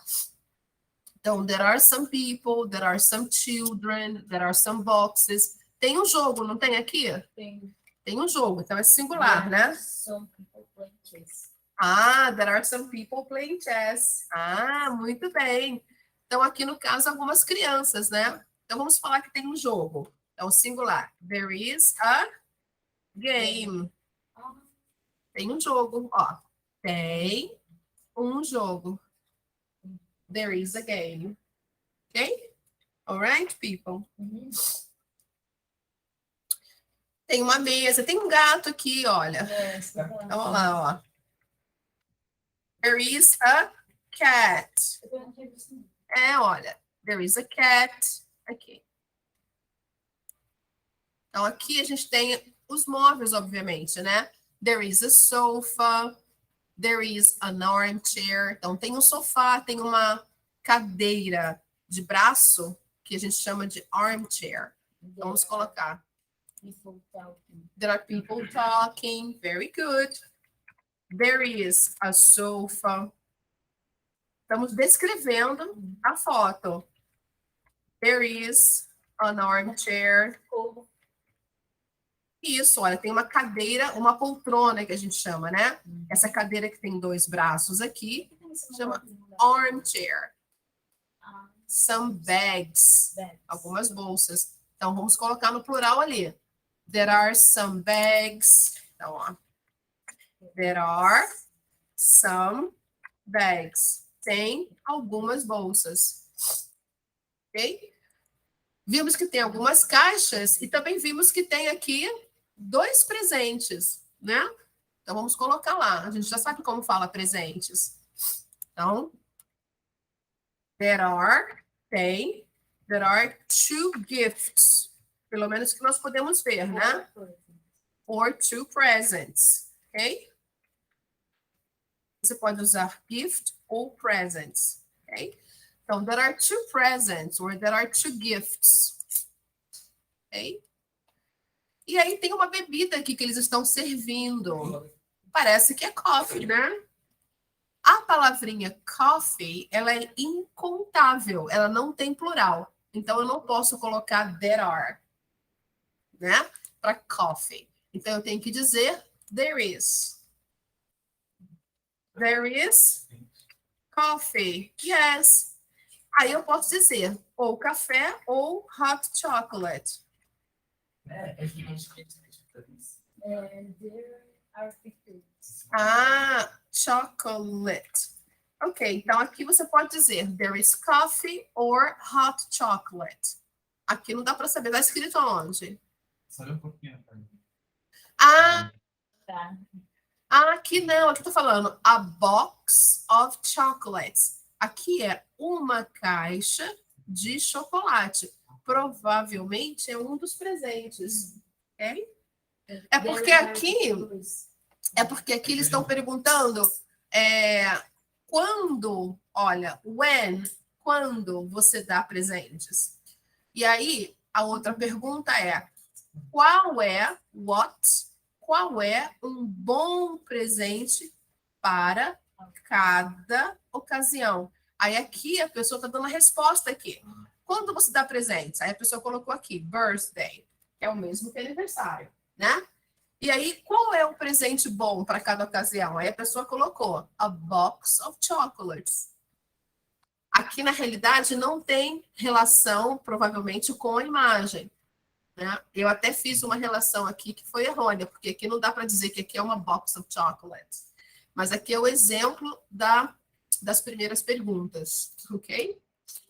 A: Então, there are some people, there are some children, there are some boxes. Tem um jogo, não tem aqui? Tem um jogo, então é singular, né?
C: Some people play chess.
A: Ah, there are some people playing chess. Ah, muito bem. Então, aqui no caso, algumas crianças, né? Então, vamos falar que tem um jogo. Então, singular. There is a game. Tem um jogo, ó. Tem um jogo. There is a game. Ok? All right, people?
C: Uhum.
A: Tem uma mesa, tem um gato aqui, olha. Então, olha lá, ó. There is a cat. É, olha. There is a cat. Aqui. Então, aqui a gente tem os móveis, obviamente, né? There is a sofa. There is an armchair. Então, tem um sofá, tem uma cadeira de braço, que a gente chama de armchair. Então, vamos colocar. There are people talking. Very good. There is a sofa. Estamos descrevendo a foto. There is an armchair. Isso, olha, tem uma cadeira, uma poltrona que a gente chama, né? Essa cadeira que tem dois braços aqui, chama armchair. Some bags, algumas bolsas. Então, vamos colocar no plural ali. There are some bags. Então, ó. There are some bags. Tem algumas bolsas. Ok? Vimos que tem algumas caixas e também vimos que tem aqui 2 presentes, né? Então, vamos colocar lá. A gente já sabe como fala presentes. Então, there are 2 gifts. Pelo menos que nós podemos ver, né? Or 2 presents, ok? Você pode usar gift ou presents, ok? Então, there are 2 presents or there are 2 gifts, ok? E aí tem uma bebida aqui que eles estão servindo. Parece que é coffee, né? A palavrinha coffee, ela é incontável, ela não tem plural. Então, eu não posso colocar there are, né? Para coffee. Então, eu tenho que dizer there is. There is coffee. Yes. Aí eu posso dizer ou café ou hot chocolate.
B: É que acho que isso.
C: There are pictures.
A: Ah, chocolate. Ok, então aqui você pode dizer there is coffee or hot chocolate. Aqui não dá para saber, está escrito onde?
B: Só um pouquinho.
A: Ah,
C: Tá.
A: aqui não, aqui eu tô falando a box of chocolates. Aqui é uma caixa de chocolate. Provavelmente é um dos presentes. Ok? É porque aqui eles estão perguntando quando, olha, when, quando você dá presentes. E aí, a outra pergunta é, qual é um bom presente para cada ocasião? Aí aqui a pessoa está dando a resposta aqui. Quando você dá presentes? Aí a pessoa colocou aqui, birthday, que é o mesmo que aniversário, né? E aí, qual é o presente bom para cada ocasião? Aí a pessoa colocou a box of chocolates. Aqui, na realidade, não tem relação, provavelmente, com a imagem. Né? Eu até fiz uma relação aqui que foi errônea, porque aqui não dá para dizer que aqui é uma box of chocolates. Mas aqui é o exemplo das primeiras perguntas, ok?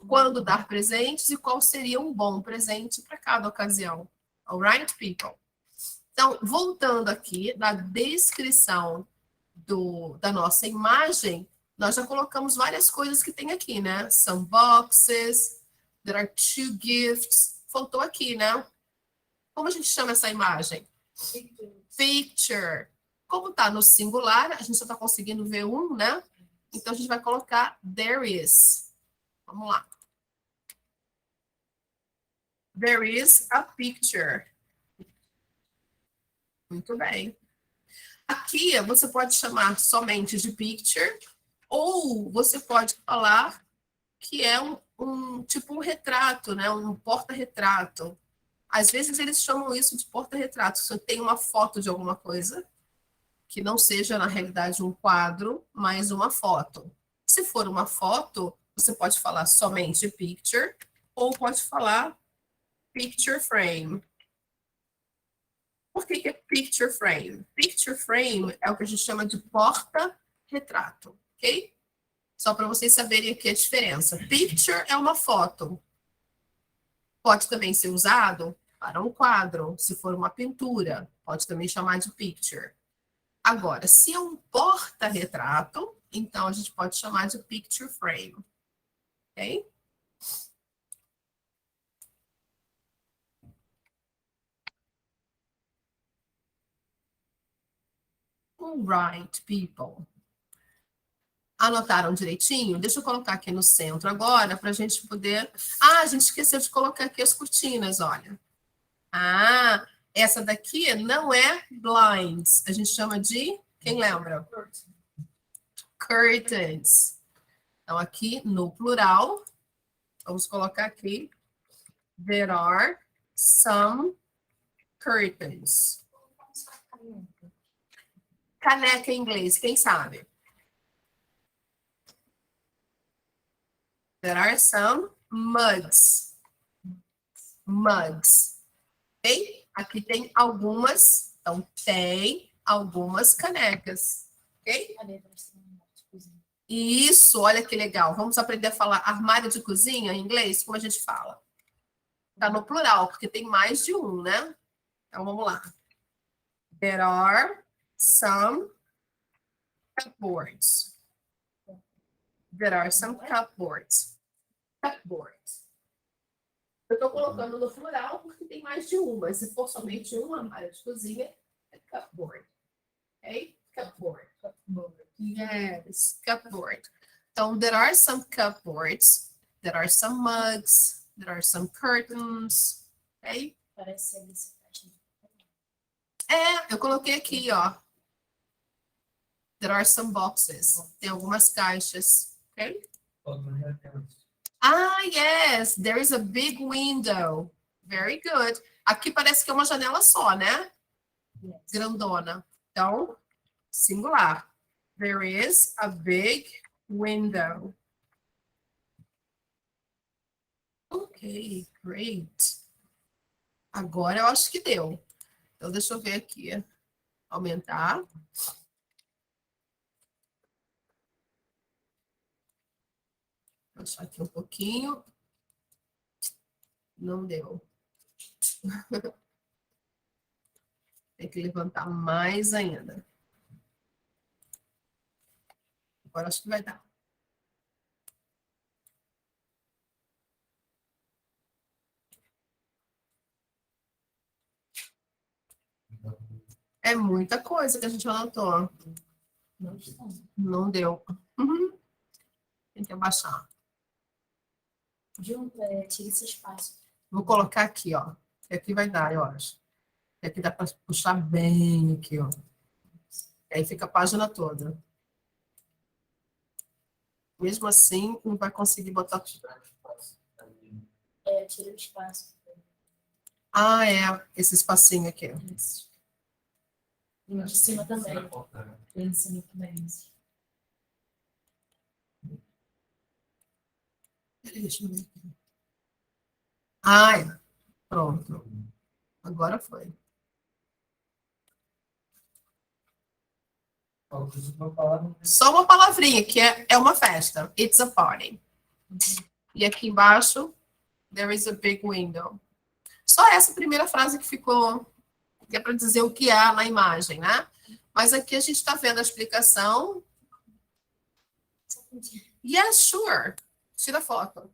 A: Quando dar presentes e qual seria um bom presente para cada ocasião. Alright, people? Então, voltando aqui na descrição da nossa imagem, nós já colocamos várias coisas que tem aqui, né? Some boxes, there are 2 gifts. Faltou aqui, né? Como a gente chama essa imagem? Picture. Como está no singular, a gente só está conseguindo ver um, né? Então, a gente vai colocar there is. Vamos lá. There is a picture. Muito bem. Aqui, você pode chamar somente de picture, ou você pode falar que é tipo um retrato, né? Um porta-retrato. Às vezes eles chamam isso de porta-retrato. Se tem uma foto de alguma coisa, que não seja, na realidade, um quadro, mas uma foto. Se for uma foto, você pode falar somente picture, ou pode falar picture frame. Por que é picture frame? Picture frame é o que a gente chama de porta-retrato, ok? Só para vocês saberem aqui a diferença. Picture é uma foto. Pode também ser usado para um quadro, se for uma pintura, pode também chamar de picture. Agora, se é um porta-retrato, então a gente pode chamar de picture frame, ok? Alright, people. Anotaram direitinho? Deixa eu colocar aqui no centro agora para a gente poder... Ah, a gente esqueceu de colocar aqui as cortinas, olha. Ah, essa daqui não é blinds. A gente chama de... Quem lembra? Curtains. Então, aqui no plural, vamos colocar aqui. There are some curtains. Caneca em inglês, quem sabe? There are some mugs. Mugs. Ok? Aqui tem algumas, então tem algumas canecas, ok?
C: Cadê a versão de cozinha?
A: Isso, olha que legal. Vamos aprender a falar armário de cozinha em inglês? Como a gente fala? Tá no plural, porque tem mais de um, né? Então vamos lá. There are some cupboards. There are some cupboards. Cupboards. Eu estou colocando no plural porque tem mais de uma. Se for somente um armário de cozinha, é cupboard. Ok? Cupboard. Yes, cupboard. Então, there are some cupboards. There are some mugs. There are some curtains. Ok?
C: Parece ser desse caixa.
A: Eu coloquei aqui, ó. There are some boxes. Tem algumas caixas. Ok? Ah, yes, there is a big window. Very good. Aqui parece que é uma janela só, né?
C: Yes.
A: Grandona. Então, singular. There is a big window. Ok, great. Agora eu acho que deu. Então, deixa eu ver aqui. Aumentar. Vou deixar aqui um pouquinho. Não deu. Tem que levantar mais ainda. Agora acho que vai dar. É muita coisa que a gente anotou.
C: Não estão.
A: Não deu. Uhum. Tem que abaixar.
C: Tira esse espaço.
A: Vou colocar aqui, ó. E aqui vai dar, eu acho. E aqui dá para puxar bem aqui, ó. E aí fica a página toda. Mesmo assim, não vai conseguir botar tudo.
C: Tira o espaço.
A: Ah, é. Esse espacinho aqui.
C: Isso. E de cima também. E de cima também.
A: Deixa eu ver aqui. Ah, é. Pronto. Agora foi. Só uma palavrinha, que é uma festa. It's a party. E aqui embaixo, there is a big window. Só essa primeira frase que ficou, que é para dizer o que há na imagem, né? Mas aqui a gente está vendo a explicação. Yes, sure. Tira a foto.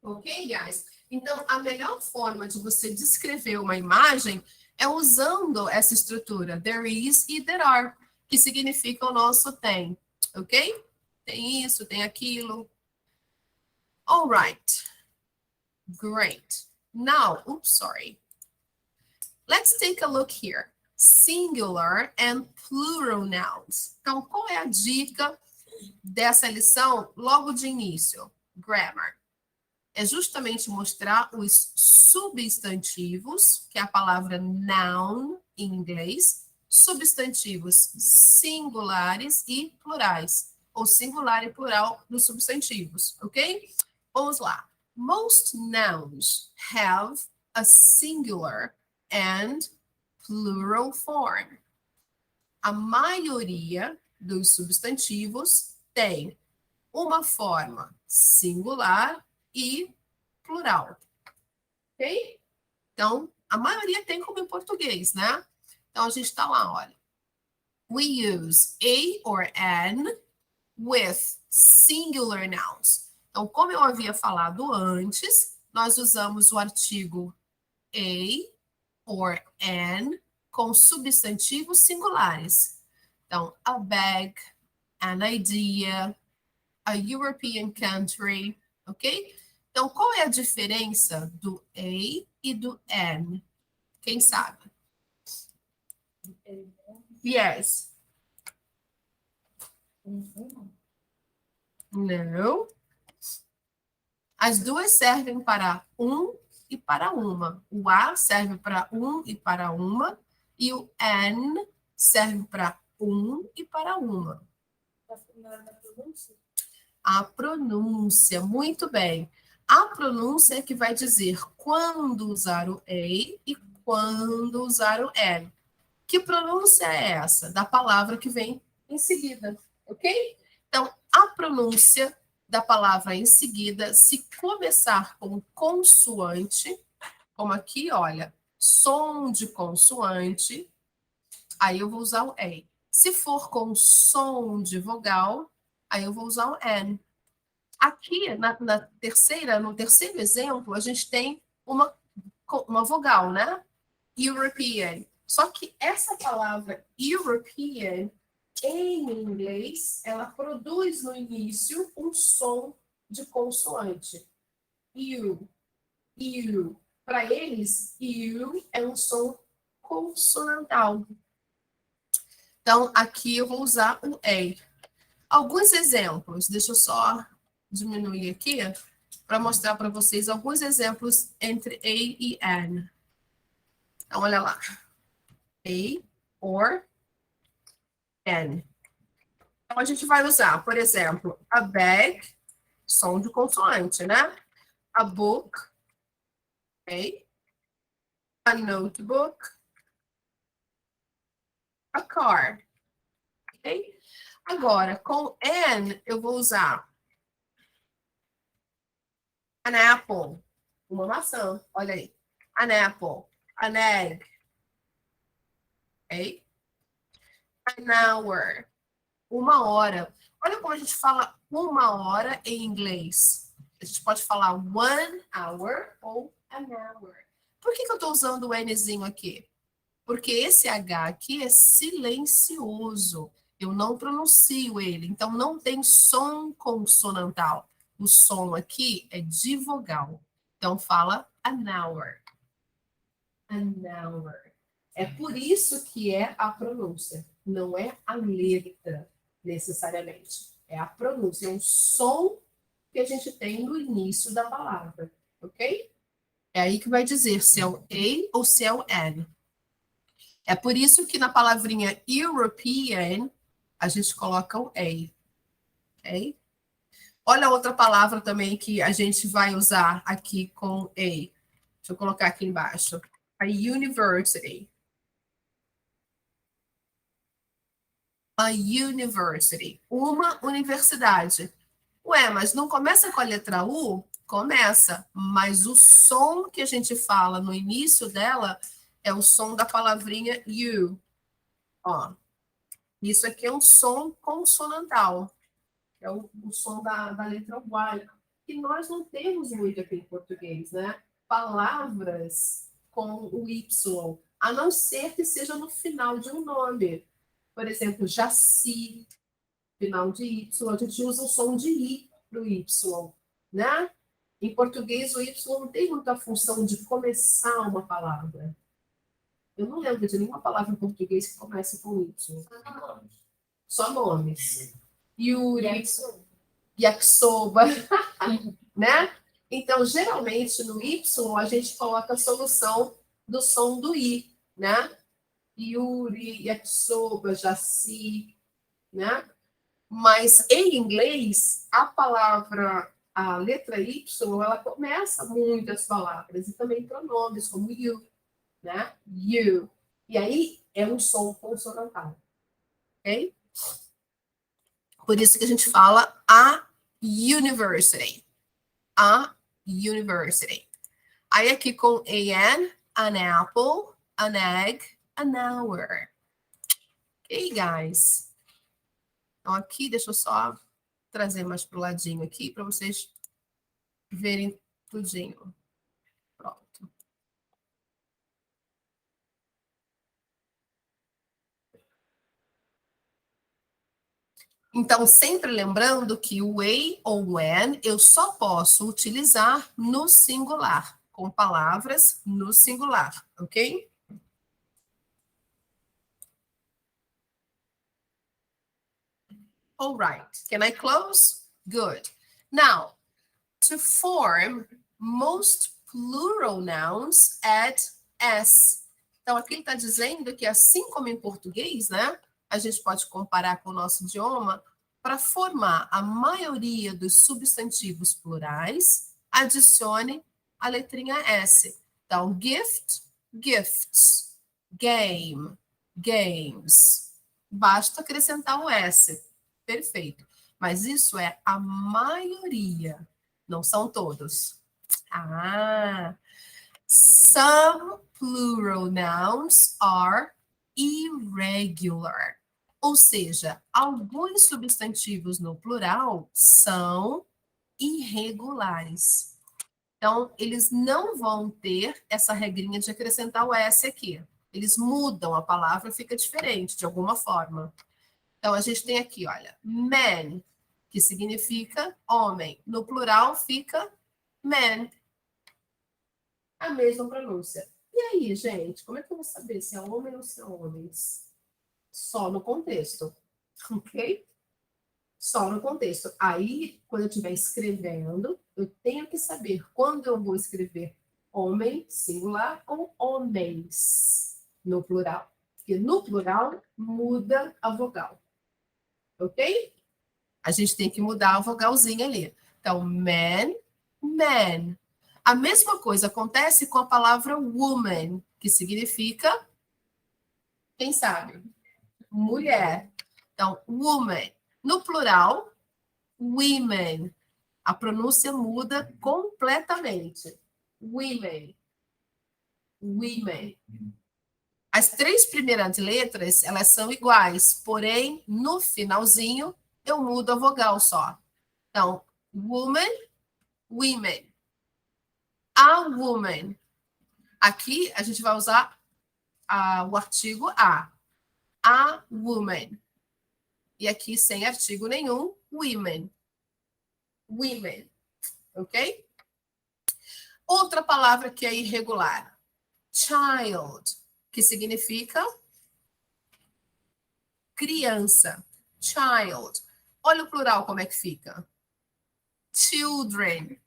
A: Ok, guys? Então, a melhor forma de você descrever uma imagem é usando essa estrutura, there is e there are, que significa o nosso tem, ok? Tem isso, tem aquilo. All right. Great. Now, oops, sorry. Let's take a look here. Singular and plural nouns. Então, qual é a dica dessa lição logo de início? Grammar. É justamente mostrar os substantivos, que é a palavra noun em inglês, substantivos singulares e plurais, ou singular e plural dos substantivos, ok? Vamos lá. Most nouns have a singular and plural form. A maioria dos substantivos tem uma forma singular e plural. Ok? Então, a maioria tem como em português, né? Então, a gente está lá, olha. We use a or an with singular nouns. Então, como eu havia falado antes, nós usamos o artigo a or an com substantivos singulares. Então, a bag, an idea, a European country, ok? Então, qual é a diferença do a e do an? Quem sabe? Yes. Não. As duas servem para um e para uma. O a serve para um e para uma, e o an serve para um e para uma.
C: Na pronúncia?
A: A pronúncia, muito bem. A pronúncia é que vai dizer quando usar o a e quando usar o an. Que pronúncia é essa? Da palavra que vem em seguida, ok? Então, a pronúncia da palavra em seguida, se começar com consoante, como aqui, olha, som de consoante, aí eu vou usar o a. Se for com som de vogal, aí eu vou usar o an. Aqui, no terceiro exemplo, a gente tem uma vogal, né? European. Só que essa palavra European, em inglês, ela produz no início um som de consoante. You, you. Para eles, you é um som consonantal. Então, aqui eu vou usar o a. Alguns exemplos, deixa eu só diminuir aqui para mostrar para vocês alguns exemplos entre a e an. Então, olha lá. A or an. Então, a gente vai usar, por exemplo, a bag, som de consoante, né? A book, ok? A notebook, a car, ok? Agora, com an, eu vou usar an apple, uma maçã, olha aí. An apple, an egg, ok? An hour, uma hora. Olha como a gente fala uma hora em inglês. A gente pode falar 1 hour ou an hour. Por que eu estou usando o Nzinho aqui? Porque esse H aqui é silencioso. Eu não pronuncio ele. Então, não tem som consonantal. O som aqui é de vogal. Então, fala an hour. An hour. É por isso que é a pronúncia. Não é a letra, necessariamente. É a pronúncia. É um som que a gente tem no início da palavra. Ok? É aí que vai dizer se é o a ou se é o an. É por isso que na palavrinha European, a gente coloca o a. Ok? Olha outra palavra também que a gente vai usar aqui com a. Deixa eu colocar aqui embaixo. A university. A university. Uma universidade. Ué, mas não começa com a letra U? Começa, mas o som que a gente fala no início dela é o som da palavrinha you. Ó, isso aqui é um som consonantal, é o som da letra Y, que nós não temos muito aqui em português, né? Palavras com o Y, a não ser que seja no final de um nome. Por exemplo, Jaci, final de Y, a gente usa o som de I para o Y, né? Em português, o Y não tem muita função de começar uma palavra. Eu não lembro de nenhuma palavra em português que comece com Y. Só nomes. Yuri, yakisoba, né? Então, geralmente, no Y, a gente coloca a solução do som do I, né? Yuri, yakisoba, jaci, né? Mas, em inglês, a letra Y, ela começa muitas palavras, e também pronomes, como you, né? You. E aí, é um som consonantal, ok? Por isso que a gente fala a university. A university. Aí aqui com an apple, an egg, an hour. Ok, guys? Então aqui, deixa eu só trazer mais pro ladinho aqui para vocês verem tudinho. Pronto. Então, sempre lembrando que o a ou o an eu só posso utilizar no singular, com palavras no singular, ok? All right. Can I close? Good. Now, to form most plural nouns, add s. Então, aqui ele está dizendo que, assim como em português, né? a gente pode comparar com o nosso idioma, para formar a maioria dos substantivos plurais, adicione a letrinha S. Então, gift, gifts, game, games. Basta acrescentar o S. Perfeito. Mas isso é a maioria, não são todos. Some plural nouns are irregular. Ou seja, alguns substantivos no plural são irregulares. Então, eles não vão ter essa regrinha de acrescentar o S aqui. Eles mudam, a palavra fica diferente, de alguma forma. Então, a gente tem aqui, olha, man, que significa homem. No plural fica man. A mesma pronúncia. E aí, gente, como é que eu vou saber se é homem ou se é homens? Só no contexto, ok? Só no contexto. Aí, quando eu estiver escrevendo, eu tenho que saber quando eu vou escrever homem, singular, ou homens, no plural. Porque no plural, muda a vogal. Ok? A gente tem que mudar a vogalzinha ali. Então, man, man. A mesma coisa acontece com a palavra woman, que significa, quem sabe? Mulher. Então, woman. No plural, women. A pronúncia muda completamente. Women. Women. As 3 primeiras letras, elas são iguais, porém, no finalzinho, eu mudo a vogal só. Então, woman, women. A woman. Aqui, a gente vai usar o artigo a. A woman. E aqui, sem artigo nenhum, women. Women. Ok? Outra palavra que é irregular. Child, que significa criança. Child. Olha o plural como é que fica. Children.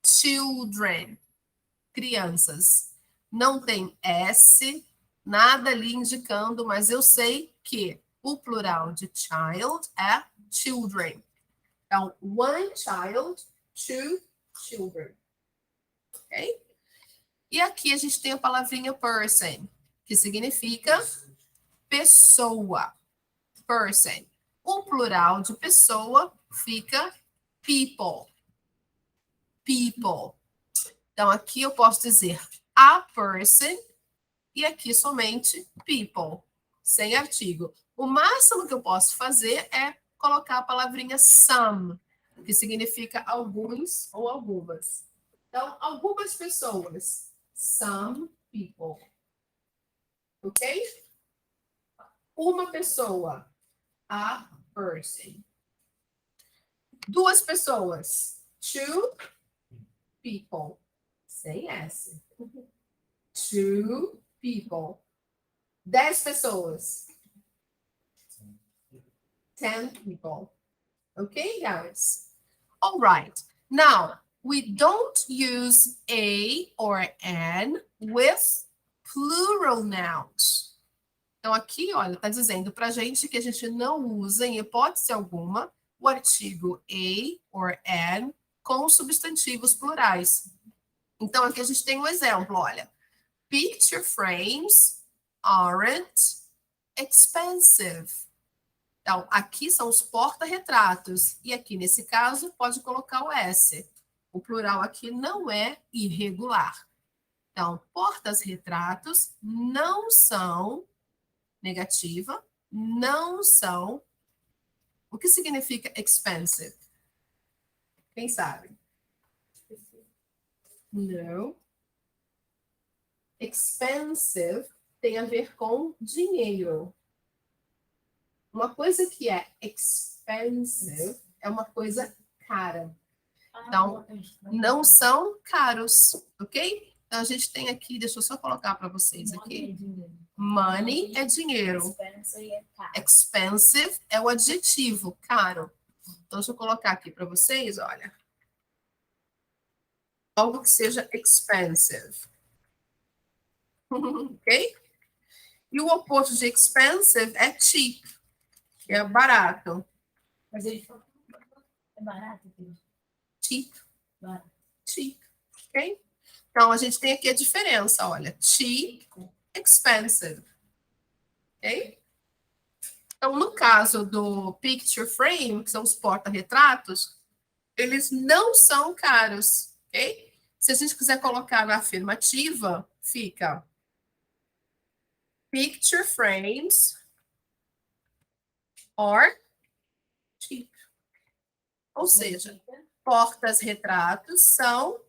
A: Children. Crianças. Não tem S, nada ali indicando, mas eu sei que o plural de child é children. Então, one child, two children. Ok? E aqui a gente tem a palavrinha person, que significa pessoa. Person. O plural de pessoa fica people. People. Então, aqui eu posso dizer a person e aqui somente people, sem artigo. O máximo que eu posso fazer é colocar a palavrinha some, que significa alguns ou algumas. Então, algumas pessoas. Some people. Ok? Uma pessoa. A person. 2 pessoas. 2 people. Sem S. 2 people. 10 pessoas. 10 people. Okay, guys? All right. Now, we don't use a or an with plural nouns. Então, aqui, olha, está dizendo para a gente que a gente não usa, em hipótese alguma, o artigo a or an com substantivos plurais. Então, aqui a gente tem um exemplo, olha. Picture frames aren't expensive. Então, aqui são os porta-retratos. E aqui, nesse caso, pode colocar o S. O plural aqui não é irregular. Então, portas-retratos não são negativa, não são. O que significa expensive? Quem sabe? Não. Expensive tem a ver com dinheiro. Uma coisa que é expensive é uma coisa cara. Então, não são caros, ok? Então, a gente tem aqui, deixa eu só colocar para vocês aqui. Money é dinheiro. Expensive é o adjetivo, caro. Então, deixa eu colocar aqui para vocês, olha. Algo que seja expensive. Ok? E o oposto de expensive é cheap, que é barato.
C: Mas ele falou, é barato, filho.
A: Cheap,
C: Barato.
A: cheap, ok? Então, a gente tem aqui a diferença, olha. Cheap, expensive, ok? Então, no caso do picture frame, que são os porta-retratos, eles não são caros, ok? Se a gente quiser colocar na afirmativa, fica picture frames are cheap. Ou seja, portas-retratos são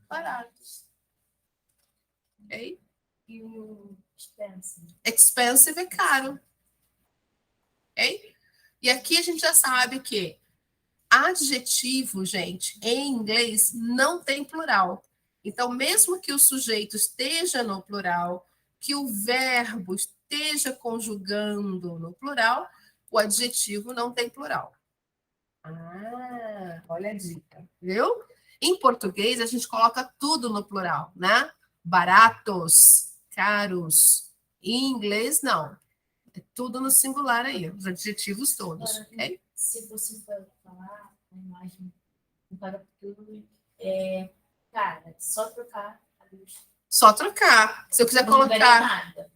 A: baratos. Ok?
C: E o expensive.
A: Expensive é caro. Ok? E aqui a gente já sabe que adjetivo, gente, em inglês não tem plural. Então, mesmo que o sujeito esteja no plural, que o verbo esteja conjugando no plural, o adjetivo não tem plural. Ah, olha a dica, viu? Em português, a gente coloca tudo no plural, né? Baratos, caros. Em inglês, não. É tudo no singular aí, os adjetivos todos, ok?
C: Se você for falar a imagem para tudo, cara, só trocar a luz.
A: Só trocar. Se eu quiser
C: Não mudaria
A: colocar
C: nada.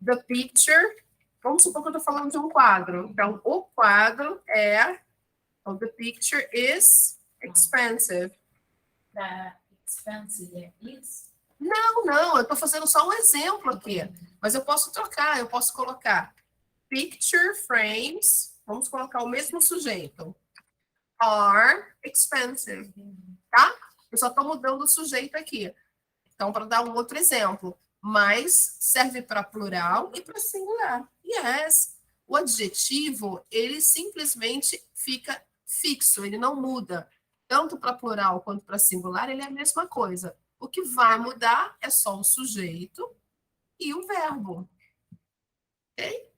A: the picture, vamos supor que eu estou falando de um quadro. Então, o quadro é... Então, the picture is expensive.
C: Da expensive é isso?
A: Não, eu estou fazendo só um exemplo aqui. Mas eu posso trocar, eu posso colocar picture frames, vamos colocar o mesmo sujeito, are expensive, tá? Eu só estou mudando o sujeito aqui. Então, para dar um outro exemplo, mas serve para plural e para singular. Yes. O adjetivo, ele simplesmente fica fixo, ele não muda. Tanto para plural quanto para singular, ele é a mesma coisa. O que vai mudar é só o sujeito e o verbo. Ok?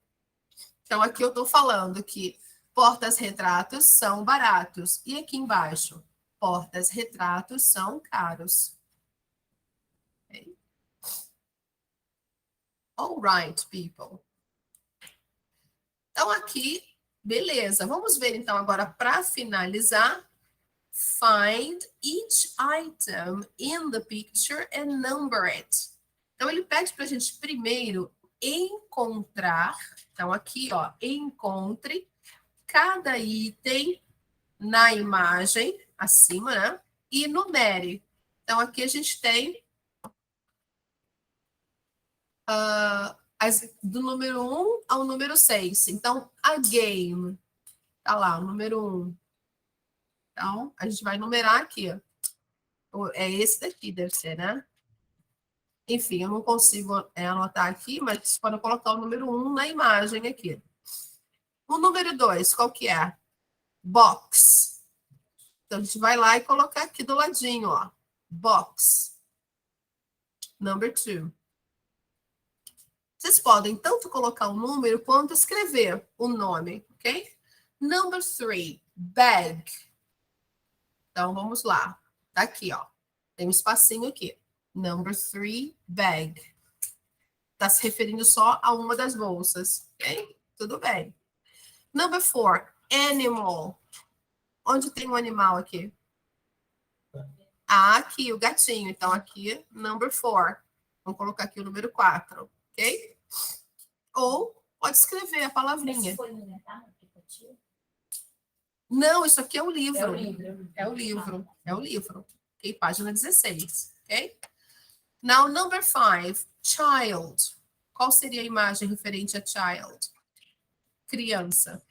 A: Então, aqui eu estou falando que portas-retratos são baratos. E aqui embaixo, portas-retratos são caros. Ok? All right, people. Então, aqui, beleza. Vamos ver, então, agora, para finalizar, find each item in the picture and number it. Então, ele pede para a gente primeiro encontrar. Então, aqui, ó, encontre cada item na imagem, acima, né? E numere. Então, aqui a gente tem do número 1 ao número 6. Então, a game. Tá lá, o número 1. Então, a gente vai numerar aqui. É esse daqui, deve ser, né? Enfim, eu não consigo anotar aqui, mas vocês podem colocar o número 1 na imagem aqui. O número 2, qual que é? Box. Então, a gente vai lá e colocar aqui do ladinho, ó. Box. Number 2. Vocês podem tanto colocar o número quanto escrever o nome, ok? Number 3, bag. Então, vamos lá. Tá aqui, ó. Tem um espacinho aqui. Number 3, bag. Está se referindo só a uma das bolsas, ok? Tudo bem. Number 4, animal. Onde tem um animal aqui? Ah, aqui, o gatinho. Então, aqui, number 4. Vamos colocar aqui o número 4, ok? Ou pode escrever a palavrinha.
C: Foi no aplicativo?
A: Não, isso aqui é o livro.
C: É o livro.
A: É o livro. É o livro. Ok? Página 16. Ok? Now, number 5, child. Qual seria a imagem referente a child? Criança.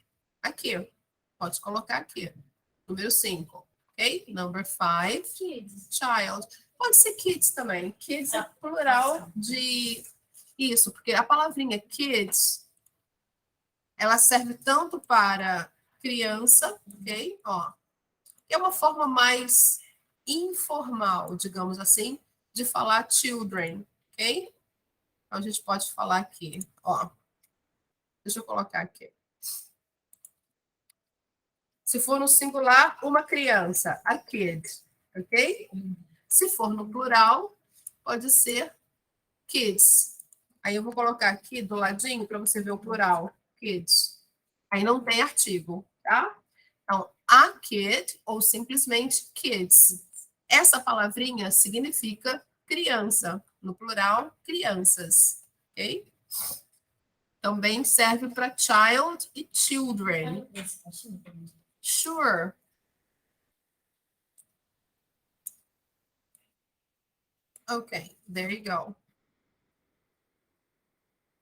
A: Aqui. Pode colocar aqui. Número 5. Ok? Number 5,
C: Kids.
A: child. Pode ser kids também. Kids é plural de... Isso, porque a palavrinha kids, ela serve tanto para criança, ok? Ó, é uma forma mais informal, digamos assim, de falar children, ok? Então, a gente pode falar aqui, ó. Deixa eu colocar aqui. Se for no singular, uma criança, a kid, ok? Se for no plural, pode ser kids, Aí eu vou colocar aqui do ladinho para você ver o plural. Kids. Aí não tem artigo, tá? Então, a kid ou simplesmente kids. Essa palavrinha significa criança. No plural, crianças. Ok? Também serve para child e children.
C: Esse caixinho também.
A: Sure. Ok, there you go.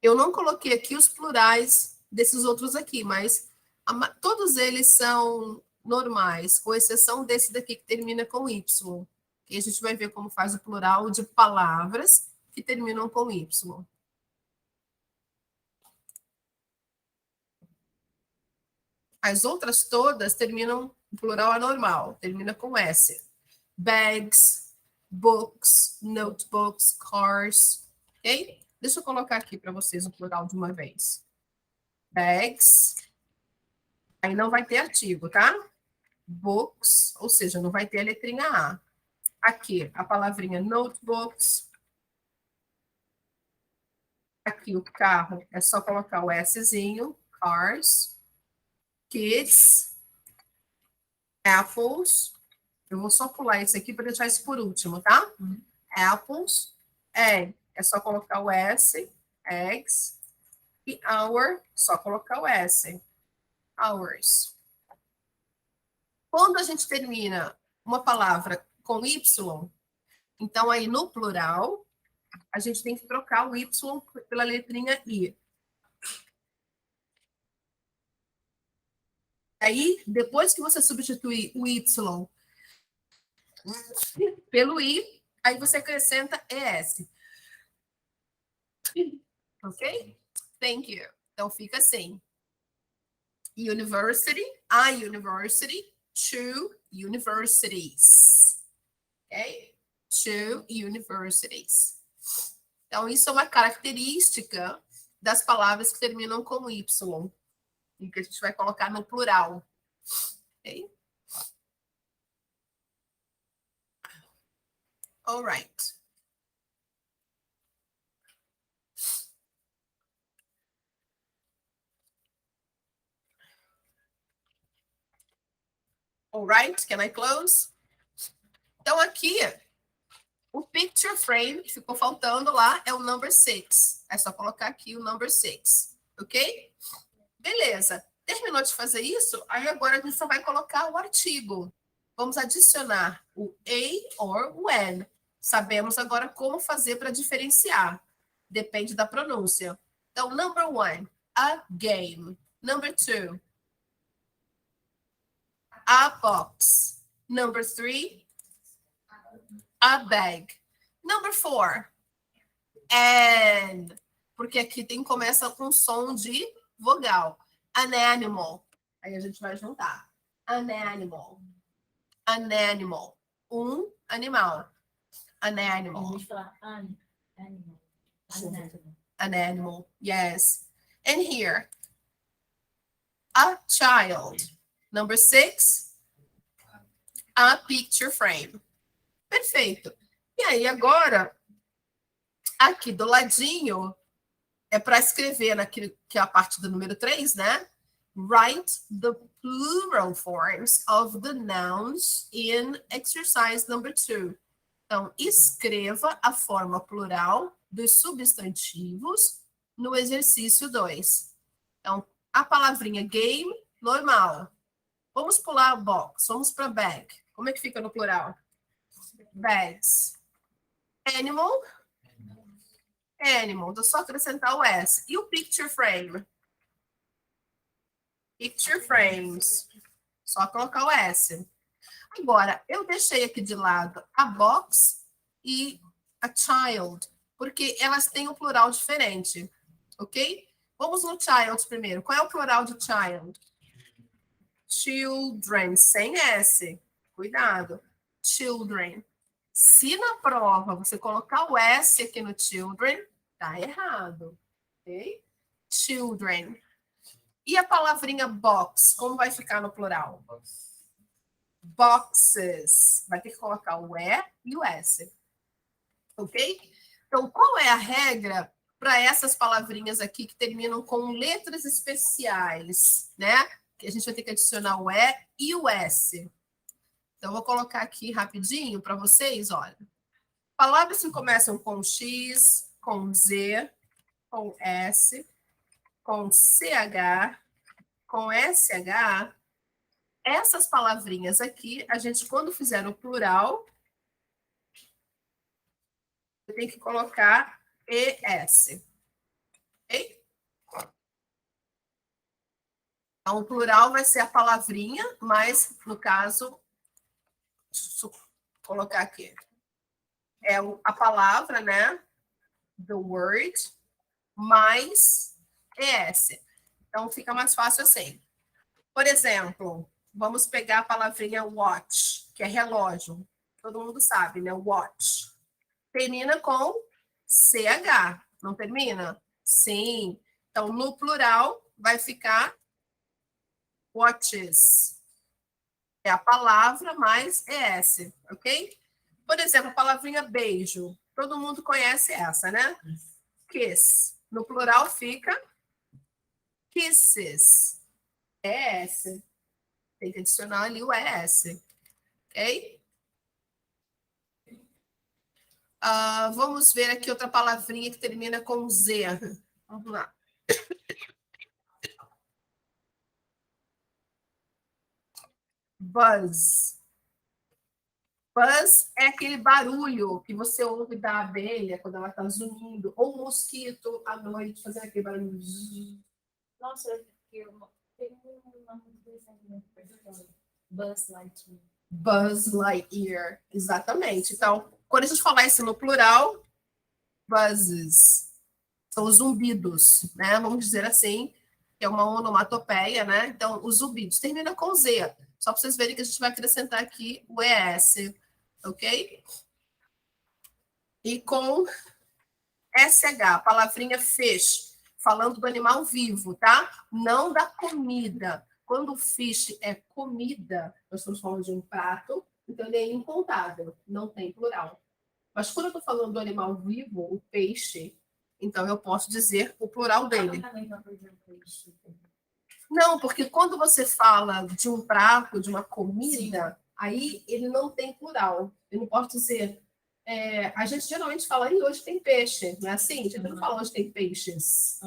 A: Eu não coloquei aqui os plurais desses outros aqui, mas todos eles são normais, com exceção desse daqui que termina com Y. E a gente vai ver como faz o plural de palavras que terminam com Y. As outras todas terminam, o plural é normal, termina com S. Bags, books, notebooks, cars, ok? Deixa eu colocar aqui para vocês o plural de uma vez. Bags. Aí não vai ter artigo, tá? Books, ou seja, não vai ter a letrinha A. Aqui, a palavrinha notebooks. Aqui, o carro, é só colocar o Szinho. Cars. Kids. Apples. Eu vou só pular esse aqui para deixar isso por último, tá? Apples. Egg. É só colocar o S. Eggs. E hour, só colocar o S. Hours. Quando a gente termina uma palavra com Y, então aí no plural, a gente tem que trocar o Y pela letrinha I. Aí, depois que você substituir o Y pelo I, aí você acrescenta ES. Ok? Thank you. Então fica assim. University, a university, two universities. Ok? Two universities. Então, isso é uma característica das palavras que terminam com Y. E que a gente vai colocar no plural. Ok? All right. All right, can I close? Então, aqui, o picture frame que ficou faltando lá é o number 6. É só colocar aqui o number 6, ok? Beleza. Terminou de fazer isso? Aí agora a gente só vai colocar o artigo. Vamos adicionar o a or when. Sabemos agora como fazer para diferenciar. Depende da pronúncia. Então, number 1, a game. Number 2, a box. Number 3, a bag. Number 4, and. Porque aqui começa com som de vogal. An animal. Aí a gente vai juntar. An animal. An animal. Um animal. An
C: Em
A: animal.
C: vez de falar animal.
A: An animal. Yes. And here, a child. Number 6, a picture frame. Perfeito. E aí, agora, aqui do ladinho, é para escrever naquilo que é a parte do número 3, né? Write the plural forms of the nouns in exercise number 2. Então, escreva a forma plural dos substantivos no exercício 2. Então, a palavrinha game, normal. Vamos pular a box, vamos para bag. Como é que fica no plural? Bags. Animal. Animal, vou só acrescentar o S. E o picture frame? Picture frames. Só colocar o S. Agora, eu deixei aqui de lado a box e a child, porque elas têm um plural diferente, ok? Vamos no child primeiro. Qual é o plural de child? Children, sem S. Cuidado. Children. Se na prova você colocar o S aqui no children, tá errado. Ok? Children. E a palavrinha box, como vai ficar no plural? Boxes. Vai ter que colocar o E e o S. Ok? Então, qual é a regra para essas palavrinhas aqui que terminam com letras especiais, né? Que a gente vai ter que adicionar o E e o S. Então, eu vou colocar aqui rapidinho para vocês, olha. Palavras que começam com X, com Z, com S, com CH, com SH, essas palavrinhas aqui, a gente, quando fizer o plural, tem que colocar ES. Ok? Então, o plural vai ser a palavrinha, mas, no caso, deixa eu colocar aqui. É a palavra, né? The word, mais ES. Então, fica mais fácil assim. Por exemplo, vamos pegar a palavrinha watch, que é relógio. Todo mundo sabe, né? Watch. Termina com CH, não termina? Sim. Então, no plural, vai ficar watches. É a palavra mais ES, ok? Por exemplo, a palavrinha beijo. Todo mundo conhece essa, né? Kiss. No plural fica kisses. ES. Tem que adicionar ali o ES. Ok? Vamos ver aqui outra palavrinha que termina com Z. Vamos lá. Buzz. Buzz é aquele barulho que você ouve da abelha quando ela está zunindo, ou o mosquito à noite fazendo aquele barulho.
C: Nossa, eu tenho uma música Buzz Lightyear.
A: Buzz Lightyear, exatamente. Então, quando a gente falar isso no plural, buzzes são os zumbidos, né? Vamos dizer assim, que é uma onomatopeia, né? Então, os zumbidos termina com Z. Só para vocês verem que a gente vai acrescentar aqui o ES, ok? E com SH, palavrinha fish, falando do animal vivo, tá? Não da comida. Quando o fish é comida, nós estamos falando de um prato, então ele é incontável, não tem plural. Mas quando eu estou falando do animal vivo, o peixe, então eu posso dizer o plural dele. Não, porque quando você fala de um prato, de uma comida, aí ele não tem plural. Eu não posso dizer. A gente geralmente fala, e hoje tem peixe, não é assim? A gente não fala hoje tem peixes.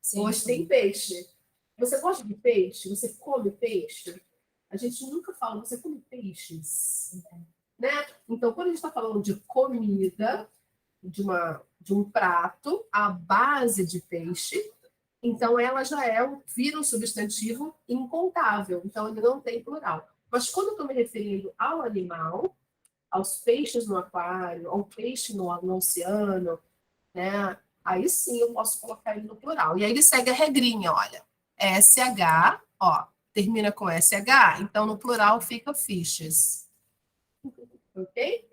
C: Sim,
A: Hoje tem peixe. Você gosta de peixe? Você come peixe? A gente nunca fala, você come peixes. Né? Então, quando a gente está falando de comida, de um prato à base de peixe, então ela já vira um substantivo incontável. Então, ele não tem plural. Mas quando eu estou me referindo ao animal, aos peixes no aquário, ao peixe no oceano, né? Aí sim eu posso colocar ele no plural. E aí ele segue a regrinha, olha. SH, ó, termina com SH, então no plural fica fishes. Ok?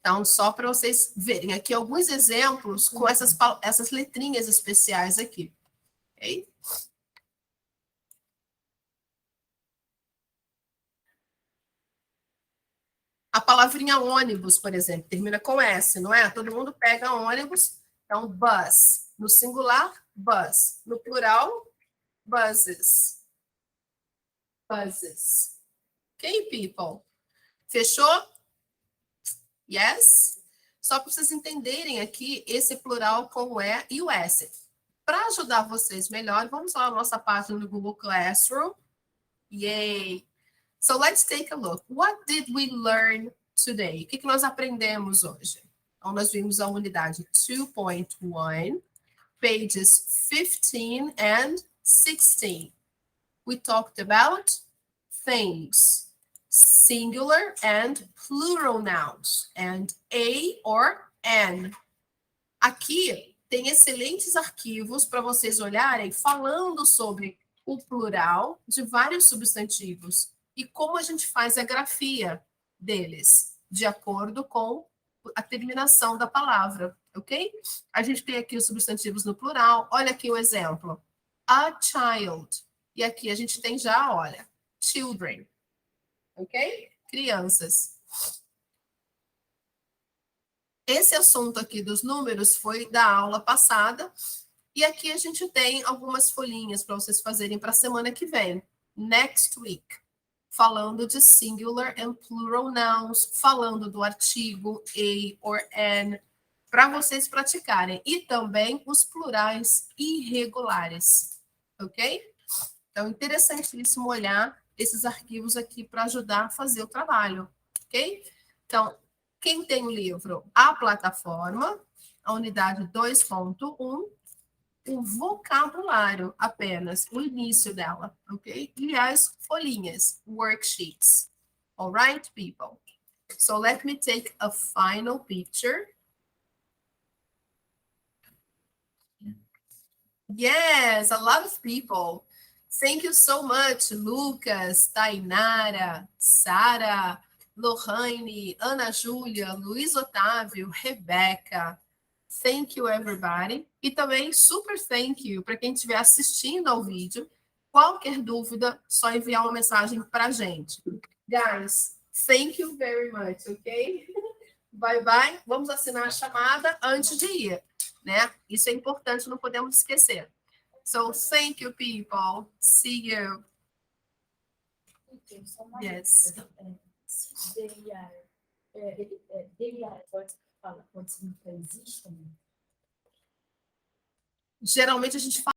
A: Então, só para vocês verem aqui alguns exemplos com essas letrinhas especiais aqui. Ok? A palavrinha ônibus, por exemplo, termina com S, não é? Todo mundo pega ônibus, então bus. No singular, bus. No plural, buses. Buses. Ok, people? Fechou? Yes? Só para vocês entenderem aqui esse plural com o E e o S. Para ajudar vocês melhor, vamos lá na nossa página do Google Classroom. Yay! So let's take a look. What did we learn today? O que nós aprendemos hoje? Então, nós vimos a unidade 2.1, pages 15 and 16. We talked about things, singular and plural nouns, and a or an. Aqui tem excelentes arquivos para vocês olharem falando sobre o plural de vários substantivos e como a gente faz a grafia deles, de acordo com a terminação da palavra, ok? A gente tem aqui os substantivos no plural. Olha aqui o exemplo. A child. E aqui a gente tem já, olha, children. Ok? Crianças. esse assunto aqui dos números foi da aula passada, e aqui a gente tem algumas folhinhas para vocês fazerem para a semana que vem, next week, falando de singular and plural nouns, falando do artigo a or an, para vocês praticarem, e também os plurais irregulares, ok? Então, interessantíssimo olhar esses arquivos aqui para ajudar a fazer o trabalho, ok? Então, quem tem o livro? A plataforma, a unidade 2.1, o vocabulário apenas, o início dela, ok? E as folhinhas, worksheets. All right, people? So let me take a final picture. Yes, a lot of people. Thank you so much, Lucas, Tainara, Sara, Lohane, Ana Júlia, Luiz Otávio, Rebeca. Thank you, everybody. E também super thank you para quem estiver assistindo ao vídeo. Qualquer dúvida, só enviar uma mensagem para a gente. Guys, thank you very much, ok? Bye, bye. Vamos assinar a chamada antes de ir, né? Isso é importante, não podemos esquecer. So, thank you, people. See you.
C: Então, só uma
A: Yes.
C: dúvida. Se they are, they are, pode significar existem?
A: Geralmente a gente fala